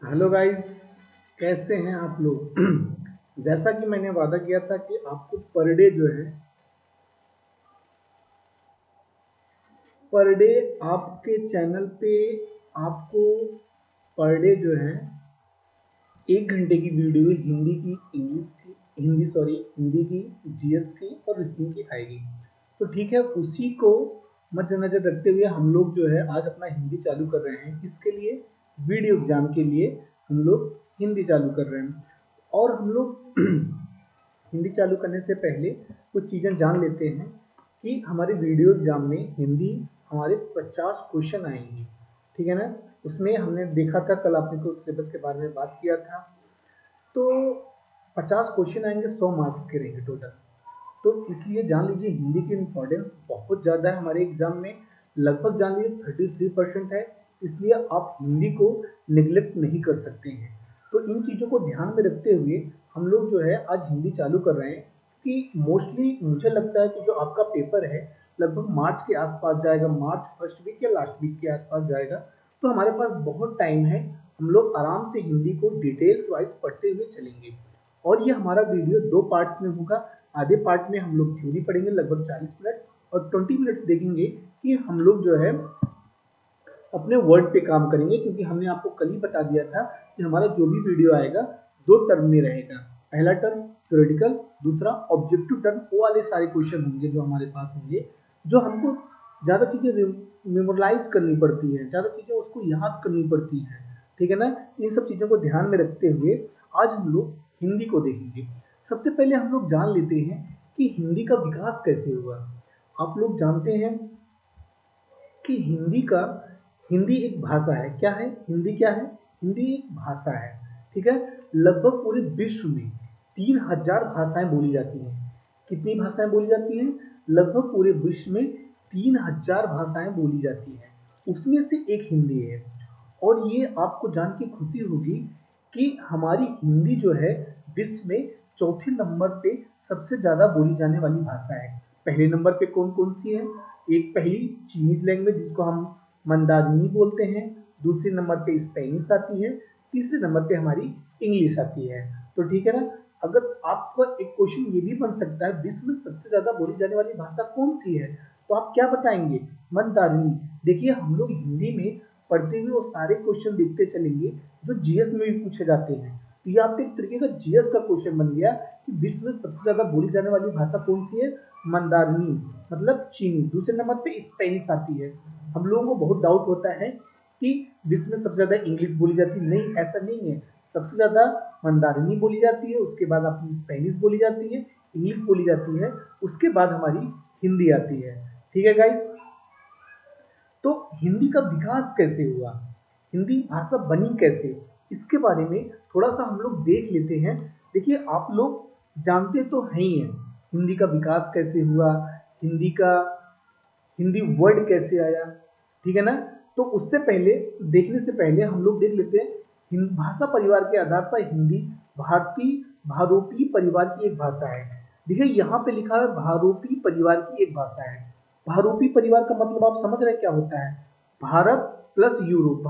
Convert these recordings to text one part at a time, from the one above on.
Hello guys, कैसे हैं आप लोग। जैसा कि मैंने वादा किया था कि आपको पर डे जो है पर डे आपके चैनल पे आपको पर डे जो है 1 घंटे की वीडियो हिंदी की, इंग्लिश की, हिंदी की, जीएस की और रीजनिंग की आएगी। तो ठीक है, उसी को मद्देनजर रखते हुए हम लोग जो है आज अपना हिंदी चालू कर रहे हैं। किसके लिए? वीडियो एग्जाम के लिए हम लोग हिंदी चालू कर रहे हैं। और हम लोग हिंदी चालू करने से पहले कुछ चीज़ें जान लेते हैं कि हमारे वीडियो एग्जाम में हिंदी हमारे 50 क्वेश्चन आएंगे। ठीक है ना? उसमें हमने देखा था, कल आपने को सिलेबस के बारे में बात किया था। तो 50 क्वेश्चन आएंगे, 100 मार्क्स के रहेंगे टोटल। तो इसलिए जान लीजिए हिंदी की इम्पोर्टेंस बहुत ज़्यादा है हमारे एग्जाम में। लगभग जान लीजिए 33% है। इसलिए आप हिंदी को निगलेक्ट नहीं कर सकते हैं। तो इन चीज़ों को ध्यान में रखते हुए हम लोग जो है आज हिंदी चालू कर रहे हैं कि मोस्टली मुझे लगता है कि जो आपका पेपर है लगभग मार्च के आसपास जाएगा, मार्च फर्स्ट वीक या लास्ट वीक के आसपास जाएगा। तो हमारे पास बहुत टाइम है, हम लोग आराम से हिंदी को डिटेल्स वाइज पढ़ते हुए चलेंगे। और ये हमारा वीडियो 2 पार्ट्स में होगा। आधे पार्ट में हम लोग थ्योरी पढ़ेंगे लगभग 40 मिनट, और 20 मिनट्स देखेंगे कि हम लोग जो है अपने वर्ड पे काम करेंगे। क्योंकि हमने आपको कल ही बता दिया था कि हमारा जो भी वीडियो आएगा 2 टर्म में रहेगा। पहला टर्म थ्योरेटिकल, दूसरा ऑब्जेक्टिव टर्म। वो वाले सारे क्वेश्चन होंगे जो हमारे पास होंगे, जो हमको ज़्यादा चीज़ें मेमोराइज करनी पड़ती है, ज़्यादा चीज़ें उसको याद करनी पड़ती है। ठीक है ना? इन सब चीज़ों को ध्यान में रखते हुए आज हम लोग हिंदी को देखेंगे। सबसे पहले हम लोग जान लेते हैं कि हिंदी का विकास कैसे हुआ। आप लोग जानते हैं कि हिंदी एक भाषा है। क्या है हिंदी? क्या है हिंदी? एक भाषा है। ठीक है? लगभग पूरे विश्व में 3000 भाषाएं बोली जाती हैं। कितनी भाषाएं बोली जाती हैं? लगभग पूरे विश्व में 3000 भाषाएं बोली जाती हैं। उसमें से एक हिंदी है। और ये आपको जान के खुशी होगी कि हमारी हिंदी जो है विश्व में चौथे नंबर पे सबसे ज़्यादा बोली जाने वाली भाषा है। पहले नंबर पे कौन कौन सी है? एक पहली चीनीज लैंग्वेज जिसको हम मंदारिनी बोलते हैं, दूसरे नंबर पे स्पेनिश आती है, तीसरे नंबर पे हमारी इंग्लिश आती है। तो ठीक है ना? अगर आपका एक क्वेश्चन ये भी बन सकता है विश्व में सबसे ज्यादा बोली जाने वाली भाषा कौन सी है, तो आप क्या बताएंगे? मंदारिनी। देखिए, हम लोग हिंदी में पढ़ते हुए वो सारे क्वेश्चन देखते चलेंगे जो जीएस में भी पूछे जाते हैं। तो ये आपके एक तरीके का जीएस का क्वेश्चन बन गया कि विश्व में सबसे ज्यादा बोली जाने वाली भाषा कौन सी है? मंदारिनी, मतलब चीनी। दूसरे नंबर पे स्पेनिश आती है। हम लोगों को बहुत डाउट होता है कि विश्व में सबसे ज्यादा इंग्लिश बोली जाती है। नहीं, ऐसा नहीं है। सबसे ज्यादा मंदारिनी बोली जाती है, उसके बाद अपनी स्पेनिश बोली जाती है, इंग्लिश बोली जाती है, उसके बाद हमारी हिंदी आती है। ठीक है गाइस? तो हिंदी का विकास कैसे हुआ, हिंदी भाषा बनी कैसे, इसके बारे में थोड़ा सा हम लोग देख लेते हैं। देखिए, आप लोग जानते तो हैं ही हैं हिंदी का विकास कैसे हुआ, हिंदी का हिंदी वर्ड कैसे आया। ठीक है ना? तो उससे पहले, देखने से पहले हम लोग देख लेते हैं भाषा परिवार के आधार पर हिंदी भारतीय भारोपी परिवार की एक भाषा है। देखिए, यहाँ पे लिखा है भारोपी परिवार की एक भाषा है। भारोपी परिवार का मतलब आप समझ रहे हैं क्या होता है? भारत प्लस यूरोप,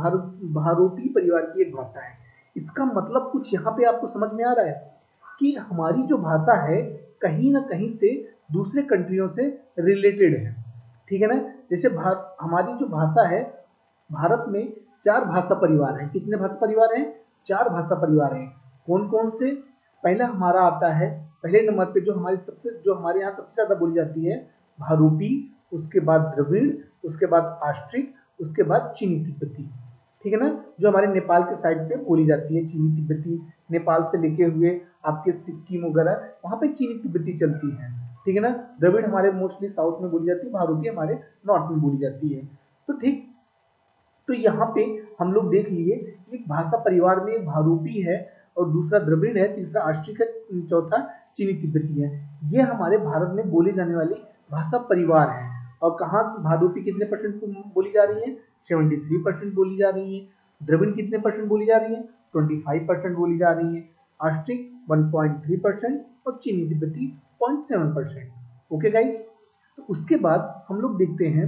भारोपी परिवार की एक भाषा है। इसका मतलब कुछ यहाँ पे आपको समझ में आ रहा है कि हमारी जो भाषा है कहीं ना कहीं से दूसरे कंट्रियों से रिलेटेड है। ठीक है ना? जैसे हमारी जो भाषा है, भारत में 4 भाषा परिवार हैं। कितने भाषा परिवार हैं? 4 भाषा परिवार हैं। कौन कौन से? पहला हमारा आता है, पहले नंबर पे जो हमारे यहाँ सबसे ज्यादा बोली जाती है, भारूपी, उसके बाद द्रविड़, उसके बाद आस्ट्रिक, उसके बाद चीनी तिब्बती। ठीक है ना? जो हमारे नेपाल के साइड पे बोली जाती है चीनी तिब्बती। नेपाल से लेके हुए आपके सिक्किम वगैरह वहाँ पे चीनी तिब्बती चलती है। ठीक है ना? द्रविड़ हमारे मोस्टली साउथ में बोली जाती है, भारूपी हमारे नॉर्थ में बोली जाती है। तो ठीक, तो यहाँ पे हम लोग देख लिए एक भाषा परिवार में भारूपी है, और दूसरा द्रविड़ है, तीसरा आस्ट्रिक है, चौथा चीनी तिब्बती है। ये हमारे भारत में बोली जाने वाली भाषा परिवार है। और कहाँ भारूपी कितने परसेंट बोली जा रही है? 73% बोली जा रही है। द्रविड़ कितने परसेंट बोली जा रही है? 25% बोली जा रही है। आस्ट्रिक 1.3% और चीनी तिब्बती 0.7%। Okay guys? तो उसके बाद हम लोग देखते हैं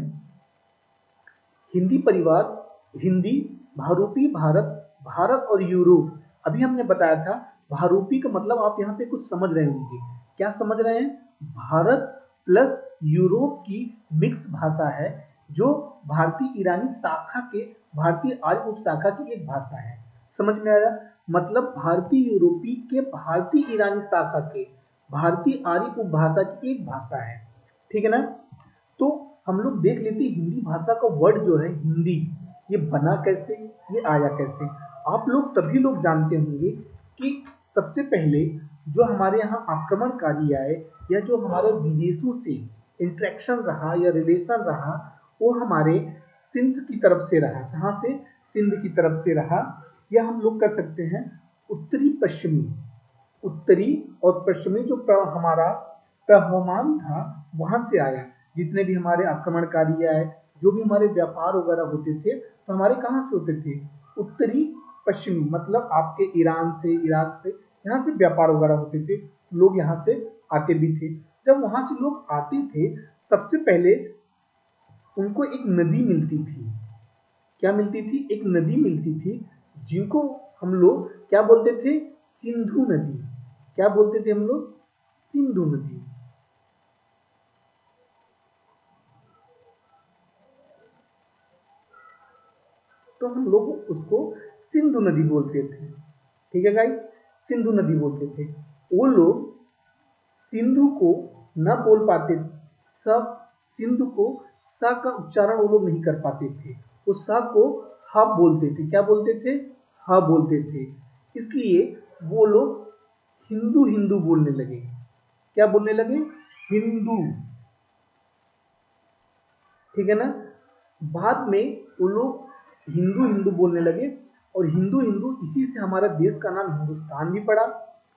हिंदी परिवार, हिंदी भारूपी भारत भारत और यूरोप, अभी हमने बताया था भारूपी का मतलब आप यहाँ पे कुछ समझ रहे होंगे। क्या समझ रहे हैं? भारत प्लस यूरोप की मिक्स भाषा है, जो भारतीय ईरानी शाखा के, भारतीय आर्य उपशाखा की एक भाषा है। समझ में आया? मतलब भारतीय यूरोपी के भारतीय ईरानी शाखा के भारतीय आर्य उपभाषा की एक भाषा है। ठीक है ना? तो हम लोग देख लेते हैं हिंदी भाषा का वर्ड जो है हिंदी, ये बना कैसे, ये आया कैसे। आप लोग सभी लोग जानते होंगे कि सबसे पहले जो हमारे यहाँ आक्रमणकारी आए या जो हमारे विदेशों से इंटरेक्शन रहा या रिलेशन रहा, वो हमारे सिंध की तरफ से रहा। कहाँ से? सिंध की तरफ से रहा। या हम लोग कर सकते हैं उत्तरी पश्चिमी, उत्तरी और पश्चिमी जो हमारा प्रवहमान था वहां से आया। जितने भी हमारे आक्रमणकारी आए, जो भी हमारे व्यापार वगैरह होते थे, तो हमारे कहाँ से होते थे? उत्तरी पश्चिमी, मतलब आपके ईरान से, इराक से, यहाँ से व्यापार वगैरह होते थे। लोग यहाँ से आते भी थे। जब वहां से लोग आते थे, सबसे पहले उनको एक नदी मिलती थी। क्या मिलती थी? एक नदी मिलती थी, जिनको हम लोग क्या बोलते थे? सिंधु नदी। क्या बोलते थे हम लोग? सिंधु नदी। तो हम लोग उसको सिंधु नदी बोलते थे। ठीक है गाइस, सिंधु नदी बोलते थे। वो लोग सिंधु को न बोल पाते, सब सिंधु को सा का उच्चारण वो लोग नहीं कर पाते थे। वो सा को हा बोलते थे। क्या बोलते थे? हा बोलते थे। इसलिए वो लोग हिंदू हिंदू बोलने लगे। क्या बोलने लगे? हिंदू। ठीक है ना? बाद में वो लोग हिंदू हिंदू बोलने लगे, और हिंदू हिंदू इसी से हमारा देश का नाम हिंदुस्तान भी पड़ा।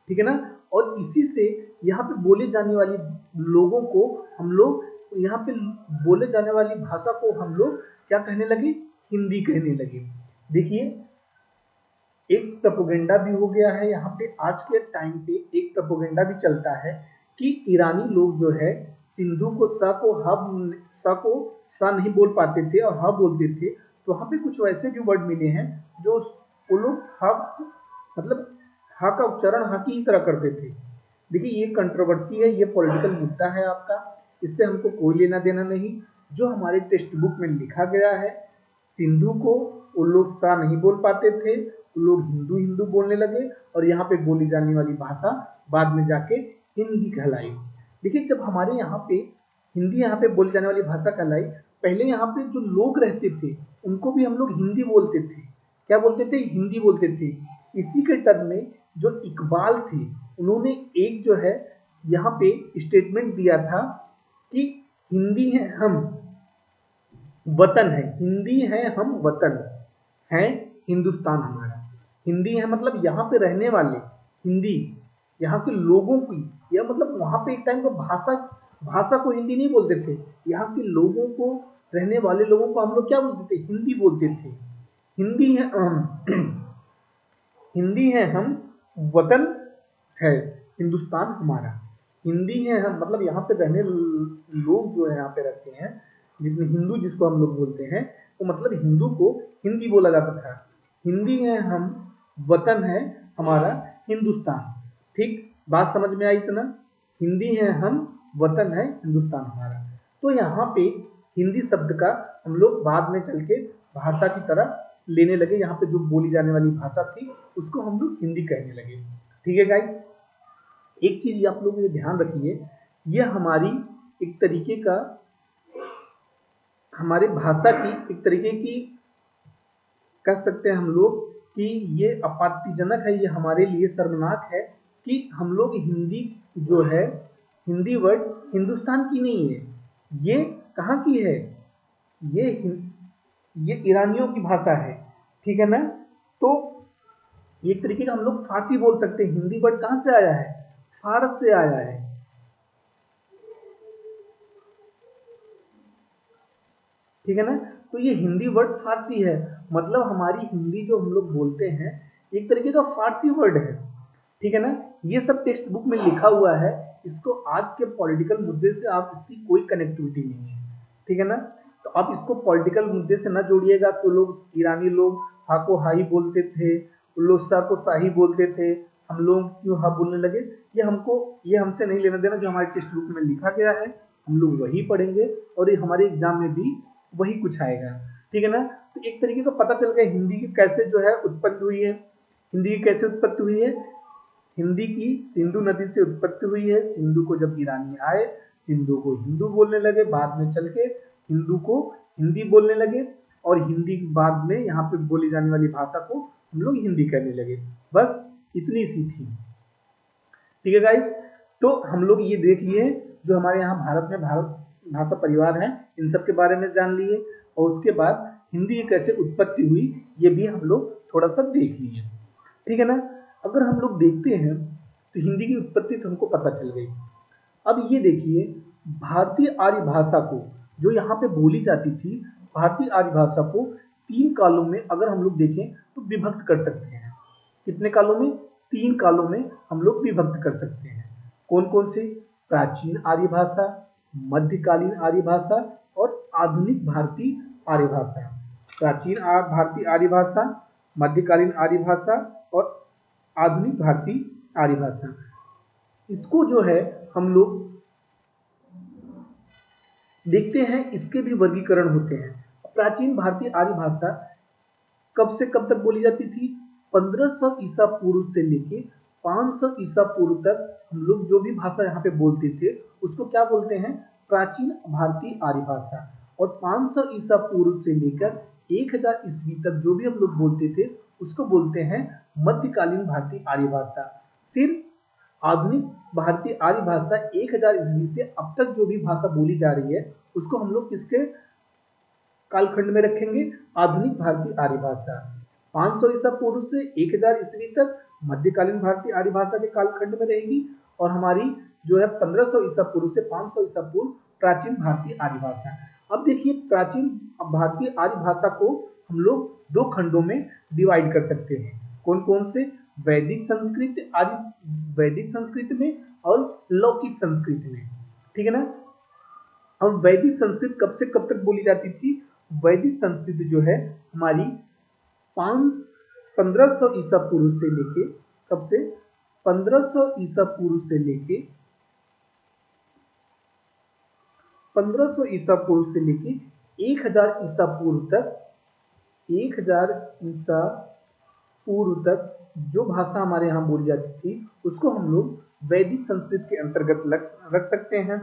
ठीक है ना? और इसी से यहाँ पे बोले जाने वाली लोगों को हम लोग, यहाँ पे बोले जाने वाली भाषा को हम लोग क्या कहने लगे? हिंदी कहने लगे। देखिए, एक प्रोपेगेंडा भी हो गया है यहाँ पे। आज के टाइम पे एक प्रोपेगेंडा भी चलता है कि ईरानी लोग जो है सिंधु को सा को हा, सा को सा नहीं बोल पाते थे और हा बोलते थे। तो वहाँ पे कुछ वैसे भी वर्ड मिले हैं जो वो लोग हा, मतलब हा का उच्चारण हा की ही तरह करते थे। देखिए, ये कंट्रोवर्सी है, ये पॉलिटिकल मुद्दा है आपका, इससे हमको कोई लेना देना नहीं। जो हमारे टेक्स्ट बुक में लिखा गया है, सिंधु को वो लोग सा नहीं बोल पाते थे, वो लोग हिंदू हिंदू बोलने लगे, और यहाँ पे बोली जाने वाली भाषा बाद में जाके हिंदी कहलाई। देखिए, जब हमारे यहाँ पे हिंदी यहाँ पे बोली जाने वाली भाषा कहलाई, पहले यहाँ पे जो लोग रहते थे उनको भी हम लोग हिंदी बोलते थे। क्या बोलते थे? हिंदी बोलते थे। इसी के टर्म में जो इकबाल थे, उन्होंने एक जो है यहाँ पे स्टेटमेंट दिया था कि हिंदी है हम, वतन है। हिंदी है हम, वतन है हिंदुस्तान हमारा। हिंदी है मतलब यहाँ पे रहने वाले, हिंदी यहाँ के लोगों की, या मतलब वहाँ पे एक टाइम को भाषा भाषा को हिंदी नहीं बोलते थे। यहाँ के लोगों को, रहने वाले लोगों को हम लोग क्या बोलते थे? हिंदी बोलते थे। हिंदी है हिंदी है हम, वतन है हिंदुस्तान हमारा। हिंदी है हम मतलब यहाँ पे रहने लोग जो है यहाँ पे रहते हैं, जितने हिंदू जिसको हम लोग बोलते हैं, तो मतलब हिंदू को हिंदी बोला जाता था। हिंदी है हम, वतन है हमारा हिंदुस्तान। ठीक, बात समझ में आई इतना? हिंदी है हम, वतन है हिंदुस्तान हमारा। तो यहाँ पे हिंदी शब्द का हम लोग बाद में चल के भाषा की तरह लेने लगे। यहाँ पे जो बोली जाने वाली भाषा थी उसको हम लोग हिंदी कहने लगे। ठीक है गाइस, एक चीज आप लोग ये ध्यान रखिए, ये हमारी एक तरीके का, हमारी भाषा की एक तरीके की कह सकते हैं हम लोग कि ये आपत्तिजनक है, ये हमारे लिए शर्मनाक है कि हम लोग हिंदी जो है, हिंदी वर्ड हिंदुस्तान की नहीं है, ये कहाँ की है? ये ये ईरानियों की भाषा है। ठीक है ना? तो एक तरीके का हम लोग फारसी बोल सकते हैं। हिंदी वर्ड कहाँ से आया है? फारस से आया है। ठीक है ना? तो ये हिंदी वर्ड फारसी है, मतलब हमारी हिंदी जो हम लोग बोलते हैं एक तरीके का फारसी वर्ड है। ठीक है ना? ये सब टेक्स्ट बुक में लिखा हुआ है। इसको आज के पॉलिटिकल मुद्दे से आप इसकी कोई कनेक्टिविटी नहीं है। ठीक है ना? तो आप इसको पॉलिटिकल मुद्दे से ना जोड़िएगा, तो लोग ईरानी लोग हा को हाई बोलते थे, लोग सा को साही बोलते थे, हम लोग क्यों हा बोलने लगे? ये हमसे नहीं लेना देना, जो हमारे टेक्स्ट बुक में लिखा गया है हम लोग वही पढ़ेंगे और ये हमारे एग्जाम में भी वही कुछ आएगा, ठीक है ना। तो एक तरीके का पता चल गया हिंदी की कैसे जो है उत्पत्ति हुई है। हिंदी की कैसे उत्पत्ति हुई है? हिंदी की सिंधु नदी से उत्पत्ति हुई है। सिंधु को जब ईरानी आए, सिंधु को हिंदू बोलने लगे, बाद में चल के हिंदू को हिंदी बोलने लगे और हिंदी के बाद में यहाँ पे बोली जाने वाली भाषा को हम लोग हिंदी कहने लगे। बस इतनी सी थी, ठीक है गाइस। तो हम लोग ये देख लिए जो हमारे यहाँ भारत में भारत भाषा परिवार है, इन सब के बारे में जान लिए और उसके बाद हिंदी की कैसे उत्पत्ति हुई ये भी हम लोग थोड़ा सा देख लिए, ठीक है ना। अगर हम लोग देखते हैं तो हिंदी की उत्पत्ति तो हमको पता चल गई। अब ये देखिए, भारतीय आर्य भाषा को जो यहाँ पे बोली जाती थी, भारतीय आर्य भाषा को 3 कालों में अगर हम लोग देखें तो विभक्त कर सकते हैं। कितने कालों में? 3 कालों में हम लोग विभक्त कर सकते हैं। कौन कौन से? प्राचीन आर्य भाषा, मध्यकालीन आर्य भाषा और आधुनिक भारतीय आर्य भाषा। प्राचीन भारतीय आर्य भाषा, मध्यकालीन आर्य भाषा और आधुनिक भारतीय आर्य भाषा। इसको जो है हम लोग देखते हैं, इसके भी वर्गीकरण होते हैं। प्राचीन भारतीय आर्य भाषा कब से कब तक बोली जाती थी? 1500 ईसा पूर्व से लेके 500 ईसा पूर्व तक हम लोग जो भी भाषा यहाँ पे बोलते थे उसको क्या बोलते हैं? प्राचीन भारतीय आर्य भाषा। और 500 ईसा पूर्व से लेकर 1000 ईस्वी तक जो भी हम लोग बोलते थे उसको बोलते हैं मध्यकालीन भारतीय आर्य भाषा। फिर आधुनिक भारतीय आर्य भाषा 1000 ईस्वी से अब तक जो भी भाषा बोली जा रही है उसको हम लोग किसके कालखंड में रखेंगे? आधुनिक भारतीय आर्य भाषा। 500 ईसा पूर्व से 1000 ईस्वी तक मध्यकालीन भारतीय आर्य भाषा के कालखंड में रहेगी और हमारी जो है 1500 ईसा पूर्व से 500 ईसा पूर्व प्राचीन भारतीय आर्य भाषा। अब देखिए, प्राचीन भारतीय आर्य भाषा को हम लोग 2 खंडों में डिवाइड कर सकते हैं। कौन कौन से? वैदिक संस्कृत आदि, वैदिक संस्कृत में और लौकिक संस्कृत में, ठीक है ना। अब वैदिक संस्कृत कब से कब तक बोली जाती थी? वैदिक संस्कृत जो है हमारी 1500 ईसा पूर्व से लेके, कब से? 1500 ईसा पूर्व से लेके 1500 ईसा पूर्व से लेके 1000 ईसा पूर्व तक, 1000 ईसा पूर्व तक जो भाषा हमारे यहाँ बोली जाती थी उसको हम लोग वैदिक संस्कृत के अंतर्गत रख सकते हैं,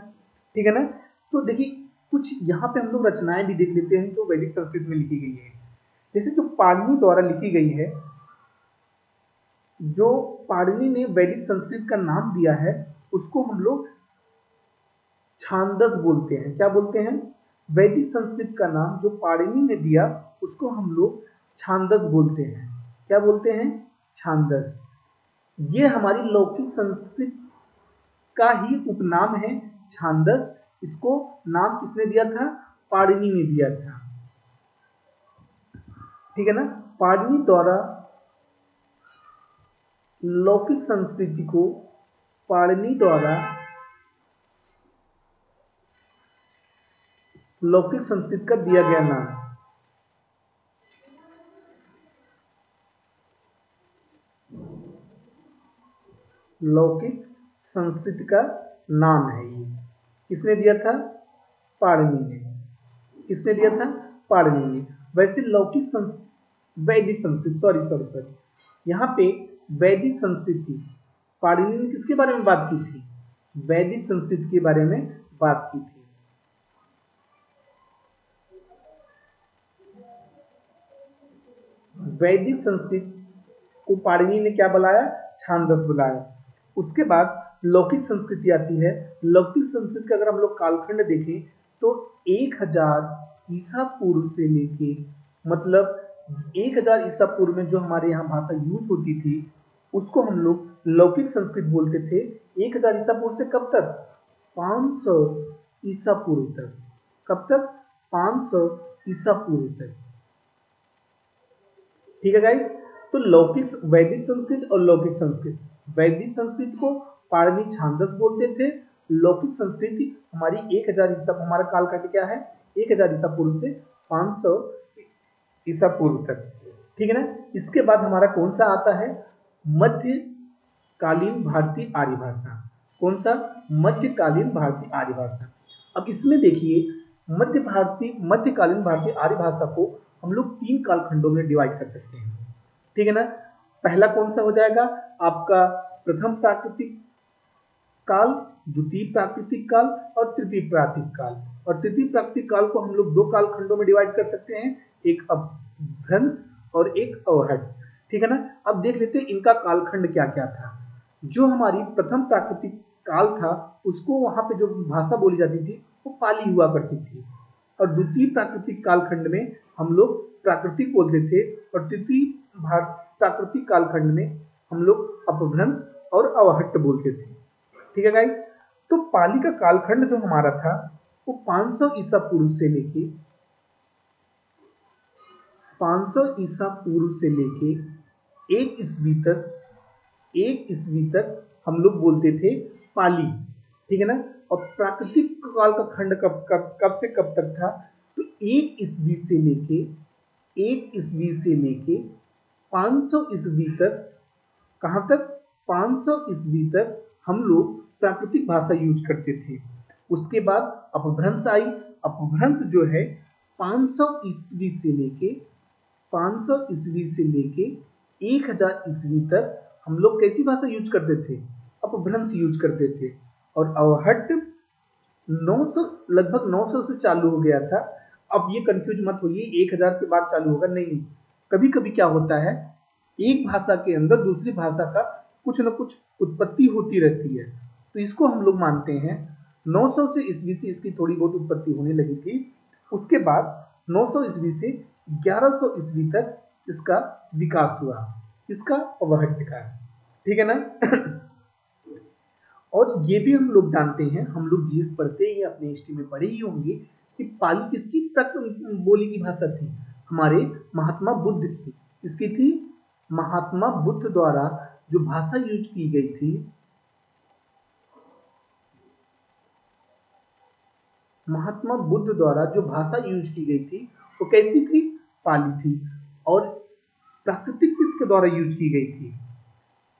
ठीक है ना। तो देखिए, कुछ यहाँ पे हम लोग रचनाएं भी देख लेते हैं जो वैदिक संस्कृत में लिखी गई है। जैसे जो पाणिनि द्वारा लिखी गई है, जो पाणिनि ने वैदिक संस्कृत का नाम दिया है उसको हम लोग छांदस बोलते हैं। क्या बोलते हैं? वैदिक संस्कृत का नाम जो पाणिनि ने दिया उसको हम लोग छांदस बोलते हैं। क्या बोलते हैं? छांदस। ये हमारी लौकिक संस्कृत का ही उपनाम है छांदस। इसको नाम किसने दिया था? पाणिनि ने दिया था, ठीक है ना। पाणिनि द्वारा लौकिक संस्कृति को, पाणिनि द्वारा लौकिक संस्कृत का दिया गया नाम। लौकिक संस्कृत का नाम है ये। किसने दिया था? पाणिनि ने। किसने दिया था? पाणिनि ने। वैसे लौकिक वैदिक संस्कृत, सॉरी, यहाँ पे वैदिक संस्कृति, पाणिनि ने किसके बारे में बात की थी? वैदिक संस्कृत के बारे में बात की थी। वैदिक संस्कृत को पाणिनि ने क्या बुलाया? छांदस बुलाया। उसके बाद लौकिक संस्कृति आती है। लौकिक संस्कृत का अगर हम लोग कालखंड देखें तो 1000 ईसा पूर्व से लेके, मतलब 1000 ईसा पूर्व में जो हमारे यहाँ भाषा यूज होती थी उसको हम लोग लौकिक संस्कृत बोलते थे। 1000 ईसा पूर्व से कब तक? 500 ईसा पूर्व तक। कब तक? 500 ईसा पूर्व तक, ठीक है गाइस। तो लौकिक, वैदिक संस्कृत और लौकिक संस्कृत, वैदिक संस्कृत को पाणिनि छांदस बोलते थे। लौकिक संस्कृति हमारी 1000 ईसा, हमारा कालखंड क्या है? 1000 ईसा पूर्व से 500 ईसा पूर्व तक, ठीक है ना। इसके बाद हमारा कौन सा आता है, मध्यकालीन भारतीय आर्य भाषा। कौन सा, मध्यकालीन भारतीय आर्य भाषा। अब इसमें देखिए मध्यकालीन भारतीय आर्य भाषा को हम लोग 3 कालखंडों में डिवाइड कर सकते हैं, ठीक है ना। पहला कौन सा हो जाएगा आपका, प्रथम प्राकृतिक काल, द्वितीय प्राकृतिक काल और तृतीय प्राकृतिक काल। और तृतीय प्राकृतिक काल को हम लोग 2 कालखंडों में डिवाइड कर सकते हैं, एक अपभ्रंश और एक अवहट, ठीक है ना। अब देख लेते हैं इनका कालखंड क्या क्या था। जो हमारी प्रथम प्राकृतिक काल था उसको वहां पे जो भाषा बोली जाती थी वो पाली हुआ करती थी, और द्वितीय प्राकृतिक कालखंड में हम लोग प्राकृतिक बोलते थे, और तृतीय प्राकृतिक कालखंड में हम लोग अपभ्रंश और अवहट्ट बोलते थे, ठीक है गाइस। तो पाली का कालखंड जो हमारा था वो 500 ईसा पूर्व से लेके 500 ईसा पूर्व से लेके 1 ईस्वी तक हम लोग बोलते थे पाली, ठीक है ना। और प्राकृतिक काल का खंड कब से कब तक था, तो 1 ईस्वी से लेके 500 ईस्वी तक, कहाँ तक, 500 ईस्वी तक हम लोग प्राकृतिक भाषा यूज करते थे। उसके बाद अपभ्रंश आई। अपभ्रंश जो है 500 ईस्वी से लेके 1000 ईस्वी तक हम लोग कैसी भाषा यूज करते थे, अपभ्रंश यूज करते थे। और अवहट्ट 900, लगभग 900 से चालू हो गया था। अब ये कंफ्यूज मत होइए 1000 के बाद चालू होगा, नहीं। कभी कभी क्या होता है, एक भाषा के अंदर दूसरी भाषा का कुछ न कुछ उत्पत्ति होती रहती है, तो इसको हम लोग मानते हैं 900 से ईस्वी से इसकी थोड़ी बहुत उत्पत्ति होने लगी थी। उसके बाद 900 ईस्वी से 1100 ईस्वी तक इसका विकास हुआ, इसका अवहट्ट का, ठीक है ना। और ये भी हम लोग जानते हैं, हम लोग जीएस पढ़ते ही अपने हिस्ट्री में पढ़े ही होंगे कि पाली किसकी बोली की भाषा थी, हमारे महात्मा बुद्ध की। इसकी थी महात्मा बुद्ध द्वारा जो भाषा यूज की गई थी, महात्मा बुद्ध द्वारा जो भाषा यूज की गई थी वो कैसी थी, पाली थी। और प्राकृतिक किसके द्वारा यूज की गई थी,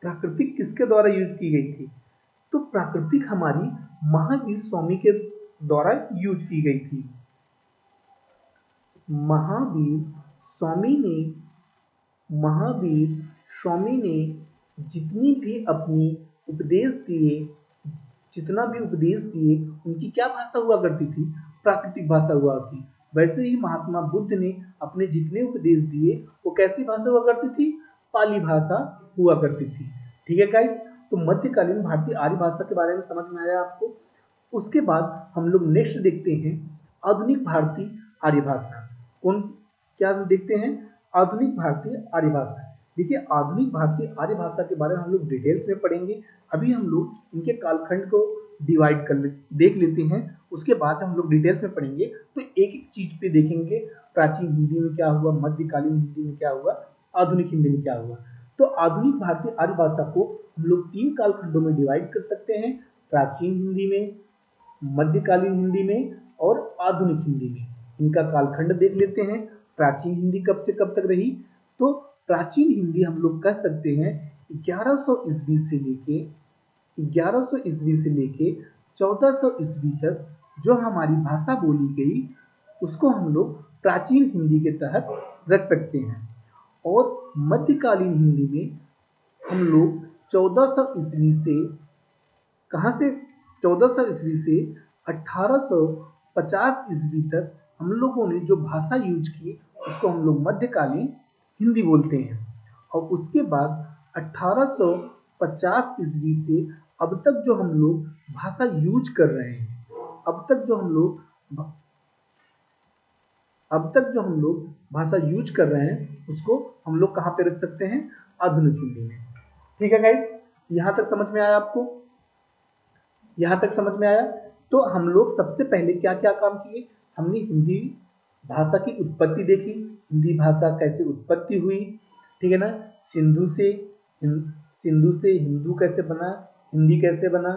प्राकृतिक किसके द्वारा यूज की गई थी, तो प्राकृतिक हमारी महावीर स्वामी के द्वारा यूज की गई थी। महावीर स्वामी ने जितनी भी अपनी उपदेश दिए, जितना भी उपदेश दिए उनकी क्या भाषा हुआ करती थी, प्राकृतिक भाषा हुआ थी। वैसे ही महात्मा बुद्ध ने अपने जितने उपदेश दिए वो कैसी भाषा हुआ करती थी, पाली भाषा हुआ करती थी, ठीक है गाइस। तो मध्यकालीन भारतीय आर्य भाषा के बारे में समझ में आया आपको। उसके बाद हम लोग नेक्स्ट देखते हैं आधुनिक भारतीय आर्य भाषा। कौन, क्या देखते हैं, आधुनिक भारतीय आर्य भाषा। देखिए आधुनिक भारतीय आर्य भाषा के बारे में हम लोग डिटेल्स में पढ़ेंगे। अभी हम लोग इनके कालखंड को डिवाइड कर देख लेते हैं, उसके बाद हम लोग डिटेल्स में पढ़ेंगे। तो एक एक चीज पे देखेंगे, प्राचीन हिंदी में क्या हुआ, मध्यकालीन हिंदी में क्या हुआ, आधुनिक हिंदी में क्या हुआ। तो आधुनिक भारतीय आर्य भाषा को हम लोग 3 कालखंडों में डिवाइड कर सकते हैं, प्राचीन हिंदी में, मध्यकालीन हिंदी में और आधुनिक हिंदी में। इनका कालखंड देख लेते हैं। प्राचीन हिंदी कब से कब तक रही, तो प्राचीन हिंदी हम लोग कह सकते हैं 1100 ईस्वी से लेके 1400 ईस्वी तक जो हमारी भाषा बोली गई उसको हम लोग प्राचीन हिंदी के तहत रख सकते हैं। और मध्यकालीन हिंदी में हम लोग 1400 ईस्वी से, कहाँ से, 1400 ईस्वी से 1850 ईस्वी तक हम लोगों ने जो भाषा यूज की उसको हम लोग मध्यकालीन हिंदी बोलते हैं। और उसके बाद 1850 ईस्वी से अब तक जो हम लोग भाषा यूज कर रहे हैं, अब तक जो हम लोग भाषा यूज कर रहे हैं उसको हम लोग कहाँ पे रख सकते हैं, आधुनिक हिंदी में, ठीक है गाइस। यहाँ तक समझ में आया आपको, यहाँ तक समझ में आया। तो हम लोग सबसे पहले क्या क्या काम किए, हमने हिंदी भाषा की उत्पत्ति देखी, हिंदी भाषा कैसे उत्पत्ति हुई, ठीक है ना। सिंधु से हिंदू कैसे बना, हिंदी कैसे बना,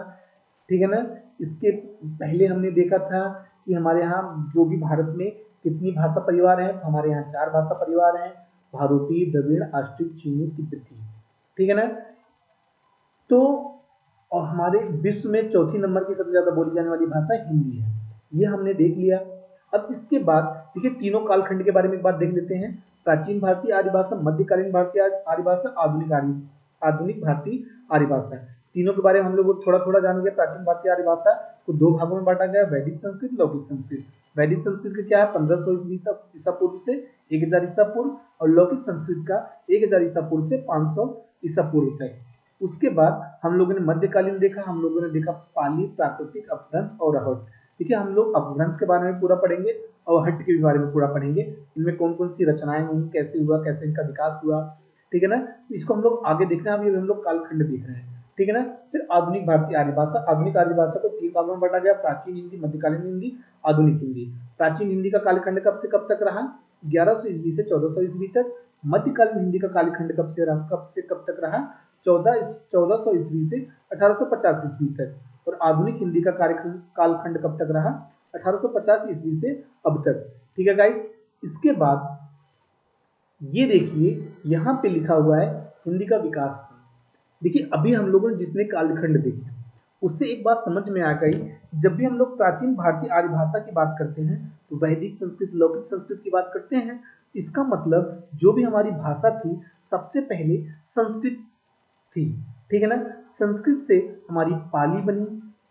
ठीक है ना। इसके पहले हमने देखा था कि हमारे यहाँ जो भी भारत में कितनी भाषा परिवार हैं, तो हमारे यहाँ 4 भाषा परिवार हैं, भारोपी, द्रविड़, आस्ट्रिक, चीनी, तिब्बती। ठीक है ना। तो और हमारे विश्व में चौथी नंबर की सबसे ज्यादा बोली जाने वाली भाषा हिंदी है, ये हमने देख लिया। अब इसके बाद देखिए तीनों कालखंड के बारे में एक बार देख लेते हैं। प्राचीन भारतीय आर्य भाषा, मध्यकालीन भारतीय आर्य भाषा, आधुनिक भारतीय आर्य भाषा। तीनों के बारे में हम लोग थोड़ा थोड़ा जान गए। प्राचीन भारतीय आर्य भाषा को दो भागों में बांटा गया, वैदिक संस्कृत, लौकिक संस्कृत। वैदिक संस्कृत का क्या है 1500 ईसा पूर्व से 1000 ईसा पूर्व, और लौकिक संस्कृत का 1000 ईसा पूर्व से 500 ईसा पूर्व तक। उसके बाद हम लोगों ने मध्यकालीन देखा, हम लोगों ने देखा पाली, प्राकृतिक, अपभ्रंश और अहट। ठीक है, हम लोग अपभ्रंश के बारे में पूरा पढ़ेंगे और अहट के बारे में पूरा पढ़ेंगे, इनमें कौन कौन सी रचनाएं हुई, कैसे हुआ, कैसे इनका विकास हुआ। ठीक है ना, तो इसको हम लोग आगे देखना है। अभी हम लोग कालखंड देख रहे हैं। ठीक है ना। फिर आधुनिक भारतीय आर्य भाषा। आधुनिक आर्य भाषा को 3 भागों में बांटा गया, प्राचीन हिंदी, मध्यकालीन हिंदी, आधुनिक हिंदी। प्राचीन हिंदी का कालखंड कब से कब तक रहा? 1100 ईस्वी से 1400 ईस्वी तक। मध्यकालीन हिंदी का कालखंड कब से कब तक रहा? 1400 ईस्वी से 1850 ईस्वी तक। और आधुनिक हिंदी का कालखंड कब तक रहा? 1850 ईस्वी से अब तक। ठीक है गाइस। इसके बाद ये देखिए यहाँ पे लिखा हुआ है हिंदी का विकास। देखिए अभी हम लोगों ने जितने कालखंड देखे उससे एक बात समझ में आ गई, जब भी हम लोग प्राचीन भारतीय आर्य भाषा की बात करते हैं तो वैदिक संस्कृत, लौकिक संस्कृत की बात करते हैं। इसका मतलब जो भी हमारी भाषा थी सबसे पहले संस्कृत थी। ठीक है ना। संस्कृत से हमारी पाली बनी,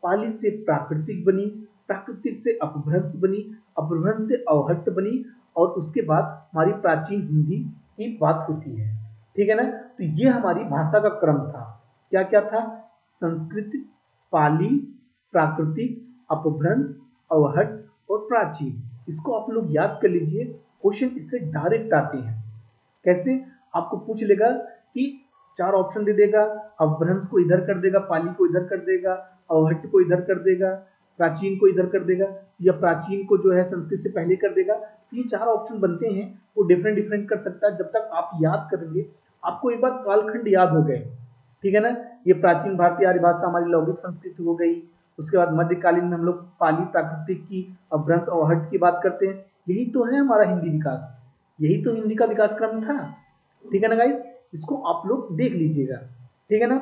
पाली से प्राकृतिक बनी, प्राकृतिक से अपभ्रंश बनी, अपभ्रंश से अवहट्ट बनी, और उसके बाद हमारी प्राचीन हिंदी की बात होती है। ठीक है ना। तो ये हमारी भाषा का क्रम था। क्या क्या था? संस्कृत, पाली, प्राकृतिक, अपभ्रंश, अवहट्ट और प्राचीन। इसको आप लोग याद कर लीजिए, क्वेश्चन इससे डायरेक्ट आते हैं। कैसे? आपको पूछ लेगा कि 4 ऑप्शन दे देगा, अपभ्रंश को इधर कर देगा, पाली को इधर कर देगा, अवहट्ट को इधर कर देगा, प्राचीन को इधर कर देगा, या प्राचीन को जो है संस्कृत से पहले कर देगा। ये 4 ऑप्शन बनते हैं, वो डिफरेंट डिफरेंट कर सकता है। जब तक आप याद करेंगे, आपको एक बार कालखंड याद हो गए। ठीक है ना। ये प्राचीन भारतीय आर्य भाषा हमारी लौकिक संस्कृत हो गई। उसके बाद मध्यकालीन में हम लोग पाली, प्राकृतिक की, अपभ्रंश और अवहट्ट की बात करते हैं। यही तो है हमारा हिंदी विकास, यही तो हिंदी का विकास क्रम था। ठीक है ना गाइस, इसको आप लोग देख लीजिएगा। ठीक है ना,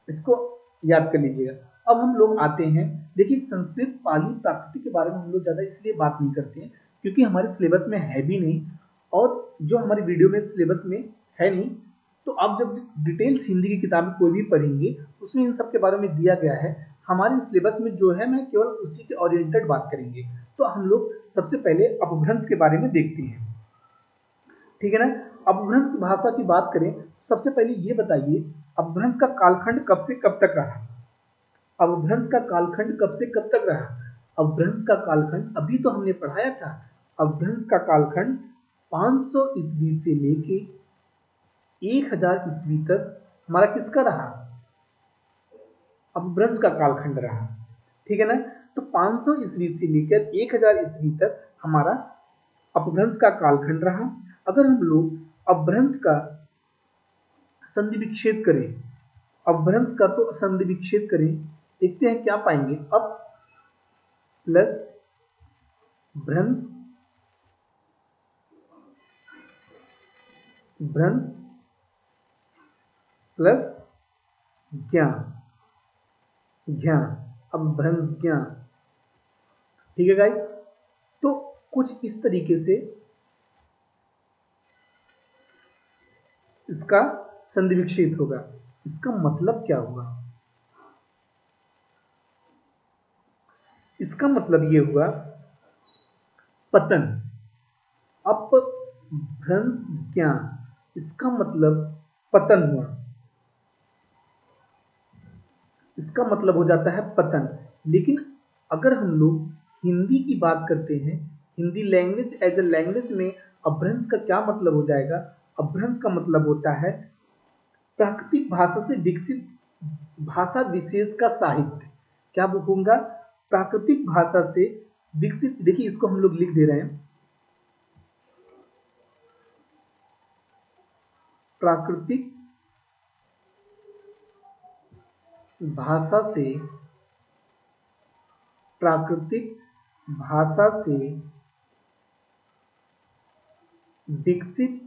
इसको याद कर लीजिएगा। अब हम लोग आते हैं, देखिए संस्कृत, पाली, प्राकृतिक के बारे में हम लोग ज्यादा इसलिए बात नहीं करते हैं क्योंकि हमारे सिलेबस में है भी नहीं, और जो हमारी वीडियो में सिलेबस में है नहीं। तो आप जब डिटेल्स हिंदी की किताबें कोई भी पढ़ेंगे उसमें इन सब के बारे में दिया गया है। हमारे सिलेबस में जो है मैं केवल उसी के ओरिएंटेड बात करेंगे। तो हम लोग सबसे पहले अपभ्रंश के बारे में देखते हैं। ठीक है ना। अपभ्रंश भाषा की बात करें, सबसे पहले ये बताइए अपभ्रंश का कालखंड कब से कब तक रहा? अपभ्रंश का कालखंड कब से कब तक रहा? अपभ्रंश का कालखंड अभी तो हमने पढ़ाया था। अपभ्रंश का कालखंड 500 ईस्वी से लेके 1000 ईस्वी तक हमारा किसका रहा? अपभ्रंश का कालखंड रहा। ठीक है ना। तो 500 ईस्वी से लेकर 1000 ईस्वी तक हमारा अपभ्रंश का कालखंड रहा। अगर हम लोग अपभ्रंश का संधि विच्छेद करें, अपभ्रंश का तो संधि विच्छेद करें, देखते हैं क्या पाएंगे। अप प्लस भ्रंश, भ्रंश प्लस ज्ञान, ज्ञान, अपभ्रंश ज्ञान। ठीक है गाइस। तो कुछ इस तरीके से इसका संधि विच्छेद होगा। इसका मतलब क्या हुआ? इसका मतलब ये हुआ पतन, अपभ्रंश ज्ञान, इसका मतलब पतन हुआ। इसका मतलब हो जाता है पतन। लेकिन अगर हम लोग हिंदी की बात करते हैं, Hindi language as a language में अपभ्रंश का क्या मतलब हो जाएगा? अपभ्रंश का मतलब होता है प्राकृतिक भाषा से विकसित भाषा विशेष का साहित्य। क्या होगा? प्राकृतिक भाषा से विकसित। देखिए इसको हम लोग लिख दे रहे हैं, प्राकृतिक भाषा से, प्राकृतिक भाषा से विकसित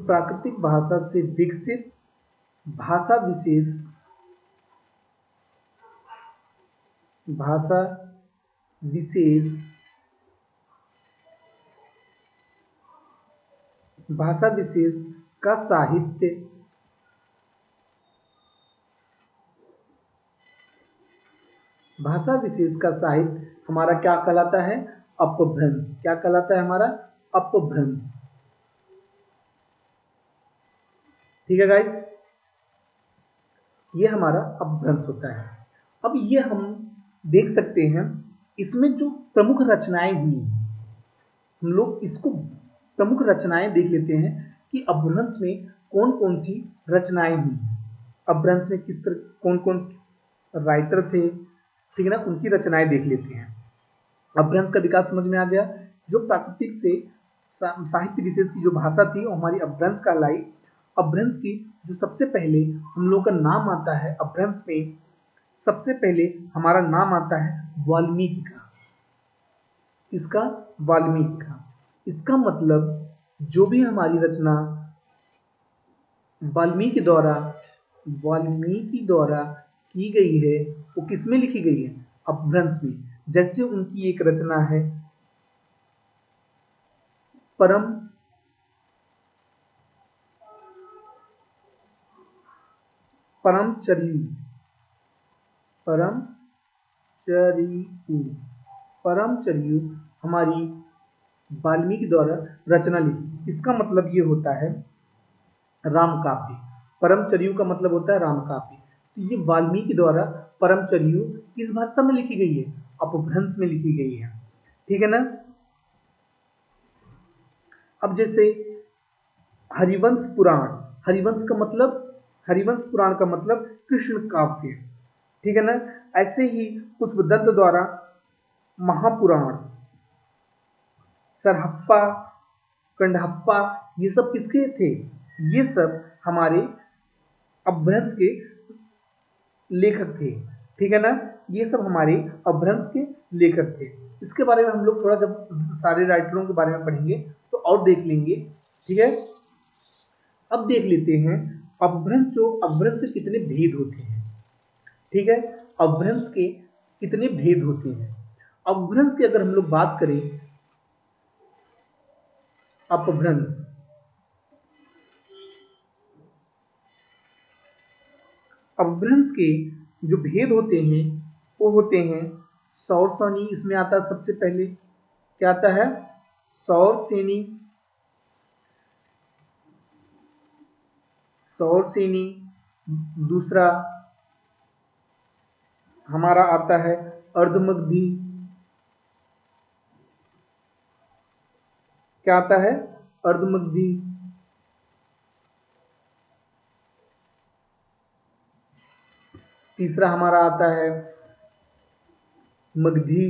प्राकृतिक भाषा से विकसित भाषा विशेष भाषा विशेष भाषा विशेष का साहित्य भाषा विशेष का साहित्य हमारा क्या कहलाता है? अपभ्रंश। क्या कहलाता है हमारा? अपभ्रंश। ठीक है गाइस, ये हमारा अपभ्रंश होता है। अब ये हम देख सकते हैं, इसमें जो प्रमुख रचनाएं हुई, हम लोग इसको प्रमुख रचनाएं देख लेते हैं कि अपभ्रंश में कौन कौन सी रचनाएं हुई, अपभ्रंश में किस तरह कौन कौन राइटर थे, ठीक है ना, उनकी रचनाएं देख लेते हैं। अपभ्रंश का विकास समझ में आ गया। जो प्राकृतिक से साहित्य विशेष की जो भाषा थी वो हमारी अपभ्रंश कहलाई। अपभ्रंश की जो सबसे पहले हम लोग का नाम आता है, अपभ्रंश में सबसे पहले हमारा नाम आता है वाल्मीकि का। इसका वाल्मीकि का, इसका मतलब जो भी हमारी रचना वाल्मीकि द्वारा की गई है वो किसमें लिखी गई है? अपभ्रंश में। जैसे उनकी एक रचना है परमचर्यु हमारी वाल्मीकि द्वारा रचना लिखी। इसका मतलब ये होता है राम काव्य। परमचर्यु का मतलब होता है राम काव्य। तो ये वाल्मीकि द्वारा परमचर्यु किस भाषा में लिखी गई है? अपभ्रंश में लिखी गई है। ठीक है ना। अब जैसे हरिवंश पुराण का मतलब कृष्ण काव्य, ठीक है ना। ऐसे ही पुष्पदत्त द्वारा महापुराण, सरहप्पा, कंडहप्पा, ये सब किसके थे? ये सब हमारे अपभ्रंश के लेखक थे, ठीक है ना। ये सब हमारे अपभ्रंश के लेखक थे। इसके बारे में हम लोग थोड़ा जब सारे राइटरों के बारे में पढ़ेंगे तो और देख लेंगे, ठीक है। अब देख लेते हैं अपभ्रंश से कितने भेद होते हैं, ठीक है। अपभ्रंश के कितने भेद होते हैं। अपभ्रंश की अगर हम लोग बात करें, अपभ्रंश के जो भेद होते हैं वो होते हैं सौरसेनी। इसमें आता है सबसे पहले, क्या आता है? सौरसेनी। दूसरा हमारा आता है अर्धमगधी। क्या आता है? अर्धमगधी। तीसरा हमारा आता है मगधी।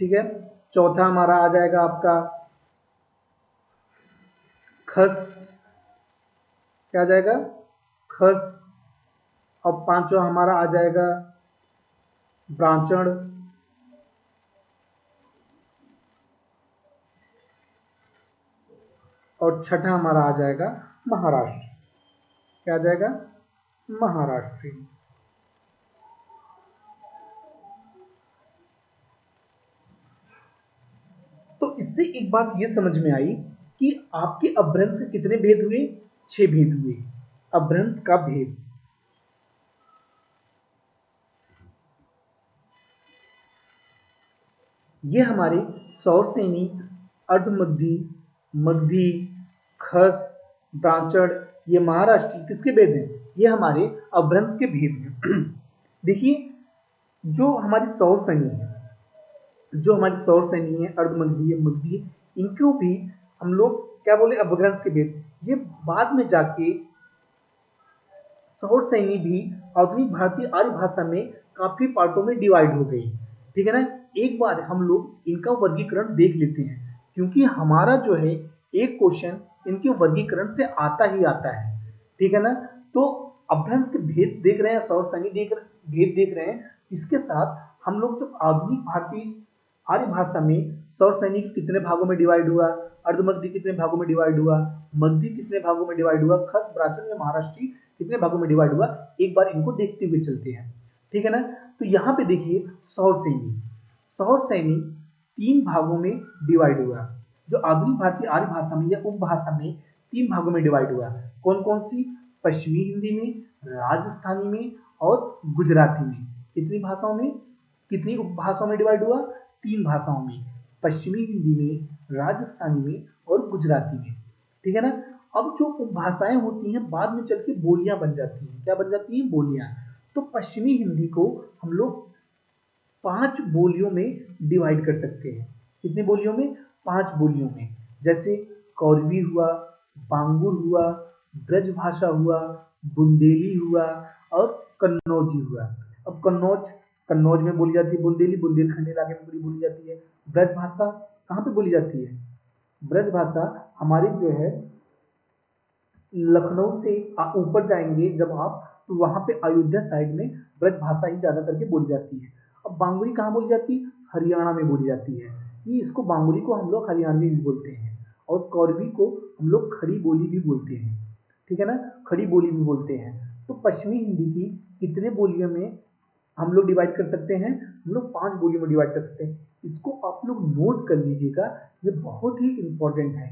ठीक है। चौथा हमारा आ जाएगा आपका खस। क्या आ जाएगा? खस। और पांचवा हमारा आ जाएगा ब्राह्मण। और छठा हमारा आ जाएगा महाराष्ट्र। क्या आ जाएगा? महाराष्ट्री। तो इससे एक बात ये समझ में आई कि आपके अपभ्रंश के कितने भेद हुए? 6 भेद हुए। अपभ्रंश का भेद, ये हमारे सौरसेनी, अर्धमगधी, मगधी, खस, ब्राह्मण, ये महाराष्ट्री किसके भेद हैं? ये हमारे अपभ्रंश के भेद हैं। देखिए, जो हमारी सौरसेनी है, अर्धमगधी है, मगधी है, इनको भी हम लोग क्या बोले? अपभ्रंश के भेद। ये बाद में जाके सौरसेनी भी आधुनिक भारतीय आर्य भाषा में काफी पार्टों में डिवाइड हो गई, ठीक है ना। एक बार हम लोग इनका वर्गीकरण देख लेते हैं, क्योंकि हमारा जो है एक क्वेश्चन इनके वर्गीकरण से आता ही आता है, ठीक है ना। तो अपभ्रंश के भेद देख रहे हैं, सौरसेनी भेद देख रहे हैं। इसके साथ हम लोग जो आधुनिक भारतीय आर्य भाषा में सौर सैनिक कितने भागों में डिवाइड हुआ, अर्धमगधी कितने भागों में डिवाइड हुआ, मगधी कितने भागों में डिवाइड हुआ, खत प्राचीन या महाराष्ट्री कितने भागों में डिवाइड हुआ, एक बार इनको देखते हुए चलते हैं। ठीक है ना। तो यहाँ पे देखिए सौर सैनिक 3 भागों में डिवाइड हुआ। जो आधुनिक भारतीय आर्य भाषा में या उपभाषा में 3 भागों में डिवाइड हुआ। कौन कौन सी? पश्चिमी हिंदी में, राजस्थानी में और गुजराती में। कितनी भाषाओं में, कितनी उपभाषाओं में डिवाइड हुआ? 3 भाषाओं में, पश्चिमी हिंदी में, राजस्थानी में और गुजराती में। ठीक है ना। अब जो उपभाषाएं होती हैं बाद में चल के बोलियां बन जाती हैं। क्या बन जाती हैं? बोलियां। तो पश्चिमी हिंदी को हम लोग 5 बोलियों में डिवाइड कर सकते हैं। कितनी बोलियों में? 5 बोलियों में। जैसे कौरवी हुआ, बांगुर हुआ, ब्रजभाषा हुआ, बुंदेली हुआ और कन्नौजी हुआ। अब कन्नौज में बोली जाती है, बुंदेली बुंदेलखंड इलाके में बोली जाती है। ब्रजभाषा कहाँ पे बोली जाती है? ब्रजभाषा हमारी जो है लखनऊ से ऊपर जाएंगे जब आप, तो वहां पे अयोध्या साइड में ब्रजभाषा ही ज्यादा करके बोली जाती है। अब बांगुरी कहाँ बोली जाती है? हरियाणा में बोली जाती है। ये इसको बांगुरी को हम लोग हरियाणवी भी बोलते हैं और कौरवी को हम लोग खड़ी बोली भी बोलते हैं। ठीक है ना, खड़ी बोली भी बोलते हैं। तो पश्चिमी हिंदी की कितने बोलियों में हम लोग डिवाइड कर सकते हैं? हम लोग 5 बोलियों में डिवाइड कर सकते हैं। इसको आप लोग नोट कर लीजिएगा, ये बहुत ही इंपॉर्टेंट है।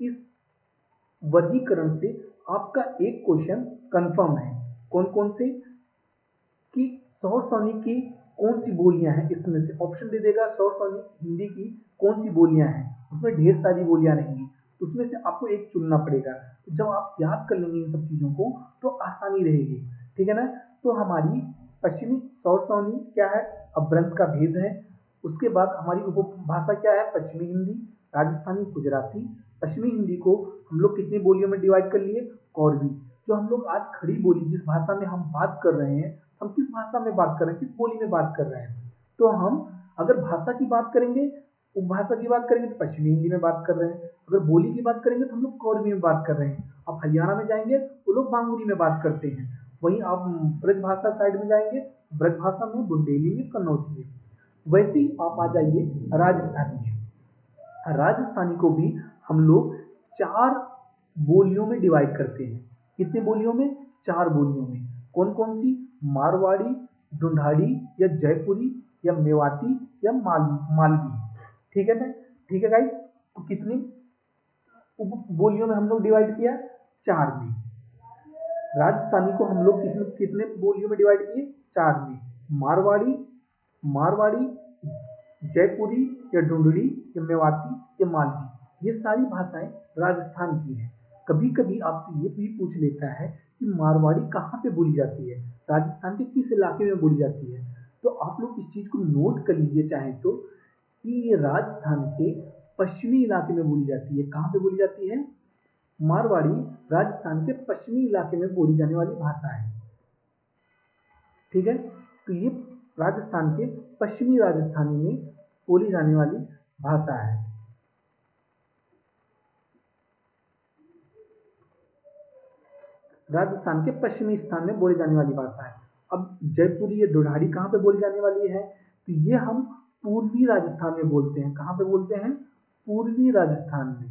इस वर्गीकरण से आपका एक क्वेश्चन कंफर्म है। कौन कौन से? कि सौर सैनिक की कौन सी बोलियां हैं, इसमें से ऑप्शन दे देगा सौर सैनिक हिंदी की कौन सी बोलियां हैं। उसमें ढेर सारी बोलियां रहेंगी, उसमें से आपको एक चुनना पड़ेगा। तो जब आप याद कर लेंगे इन सब चीजों को तो आसानी रहेगी। ठीक है ना। तो हमारी पश्चिमी सौर सैनिक क्या है? अपभ्रंश का भेद है। उसके बाद हमारी उपभाषा क्या है? पश्चिमी हिंदी, राजस्थानी, गुजराती। पश्चिमी हिंदी को हम लोग कितनी बोलियों में डिवाइड कर लिए? कौरवी। जो हम लोग आज खड़ी बोली जिस भाषा में हम बात कर रहे हैं, हम किस भाषा में बात कर रहे हैं, किस बोली में बात कर रहे हैं? तो हम अगर भाषा की बात करेंगे, उपभाषा की बात करेंगे तो पश्चिमी हिंदी में बात कर रहे हैं। अगर बोली की बात करेंगे तो हम लोग कौरवी में बात कर रहे हैं। आप हरियाणा में जाएंगे वो लोग बांगुरी में बात करते हैं। वहीं आप ब्रजभाषा साइड में जाएंगे, ब्रजभाषा में, बुंदेली में, कन्नौजी में। वैसे ही आप आ जाइए राजस्थानी में। राजस्थानी को भी हम लोग 4 बोलियों में डिवाइड करते हैं। कितने बोलियों में? 4 बोलियों में। कौन कौन सी? मारवाड़ी, ढूंढाड़ी या जयपुरी या मेवाती या मालवी। ठीक है ना। ठीक है गाइस। तो कितनी उप बोलियों में हम लोग डिवाइड किया? 4 में। राजस्थानी को हम लोग कितने कितने बोलियों में डिवाइड किए? 4 में। मारवाड़ी, मारवाड़ी, जयपुरी या ढूंढड़ी या मेवाती या मालवी, ये सारी भाषाएं राजस्थान की हैं। कभी कभी आपसे ये भी पूछ लेता है कि मारवाड़ी कहाँ पे बोली जाती है, राजस्थान के किस इलाके में बोली जाती है। तो आप लोग इस चीज को नोट कर लीजिए चाहे तो, कि ये राजस्थान के पश्चिमी इलाके में बोली जाती है। कहाँ पे बोली जाती है? मारवाड़ी राजस्थान के पश्चिमी इलाके में बोली जाने वाली भाषा है। ठीक है। तो ये राजस्थान के पश्चिमी राजस्थानी में बोली जाने वाली भाषा है। राजस्थान के पश्चिमी स्थान में बोली जाने वाली भाषा है। अब जयपुरी या ढूंढाड़ी कहाँ पे बोली जाने वाली है? तो ये हम पूर्वी राजस्थान में बोलते हैं। कहाँ पे बोलते हैं? पूर्वी राजस्थान में।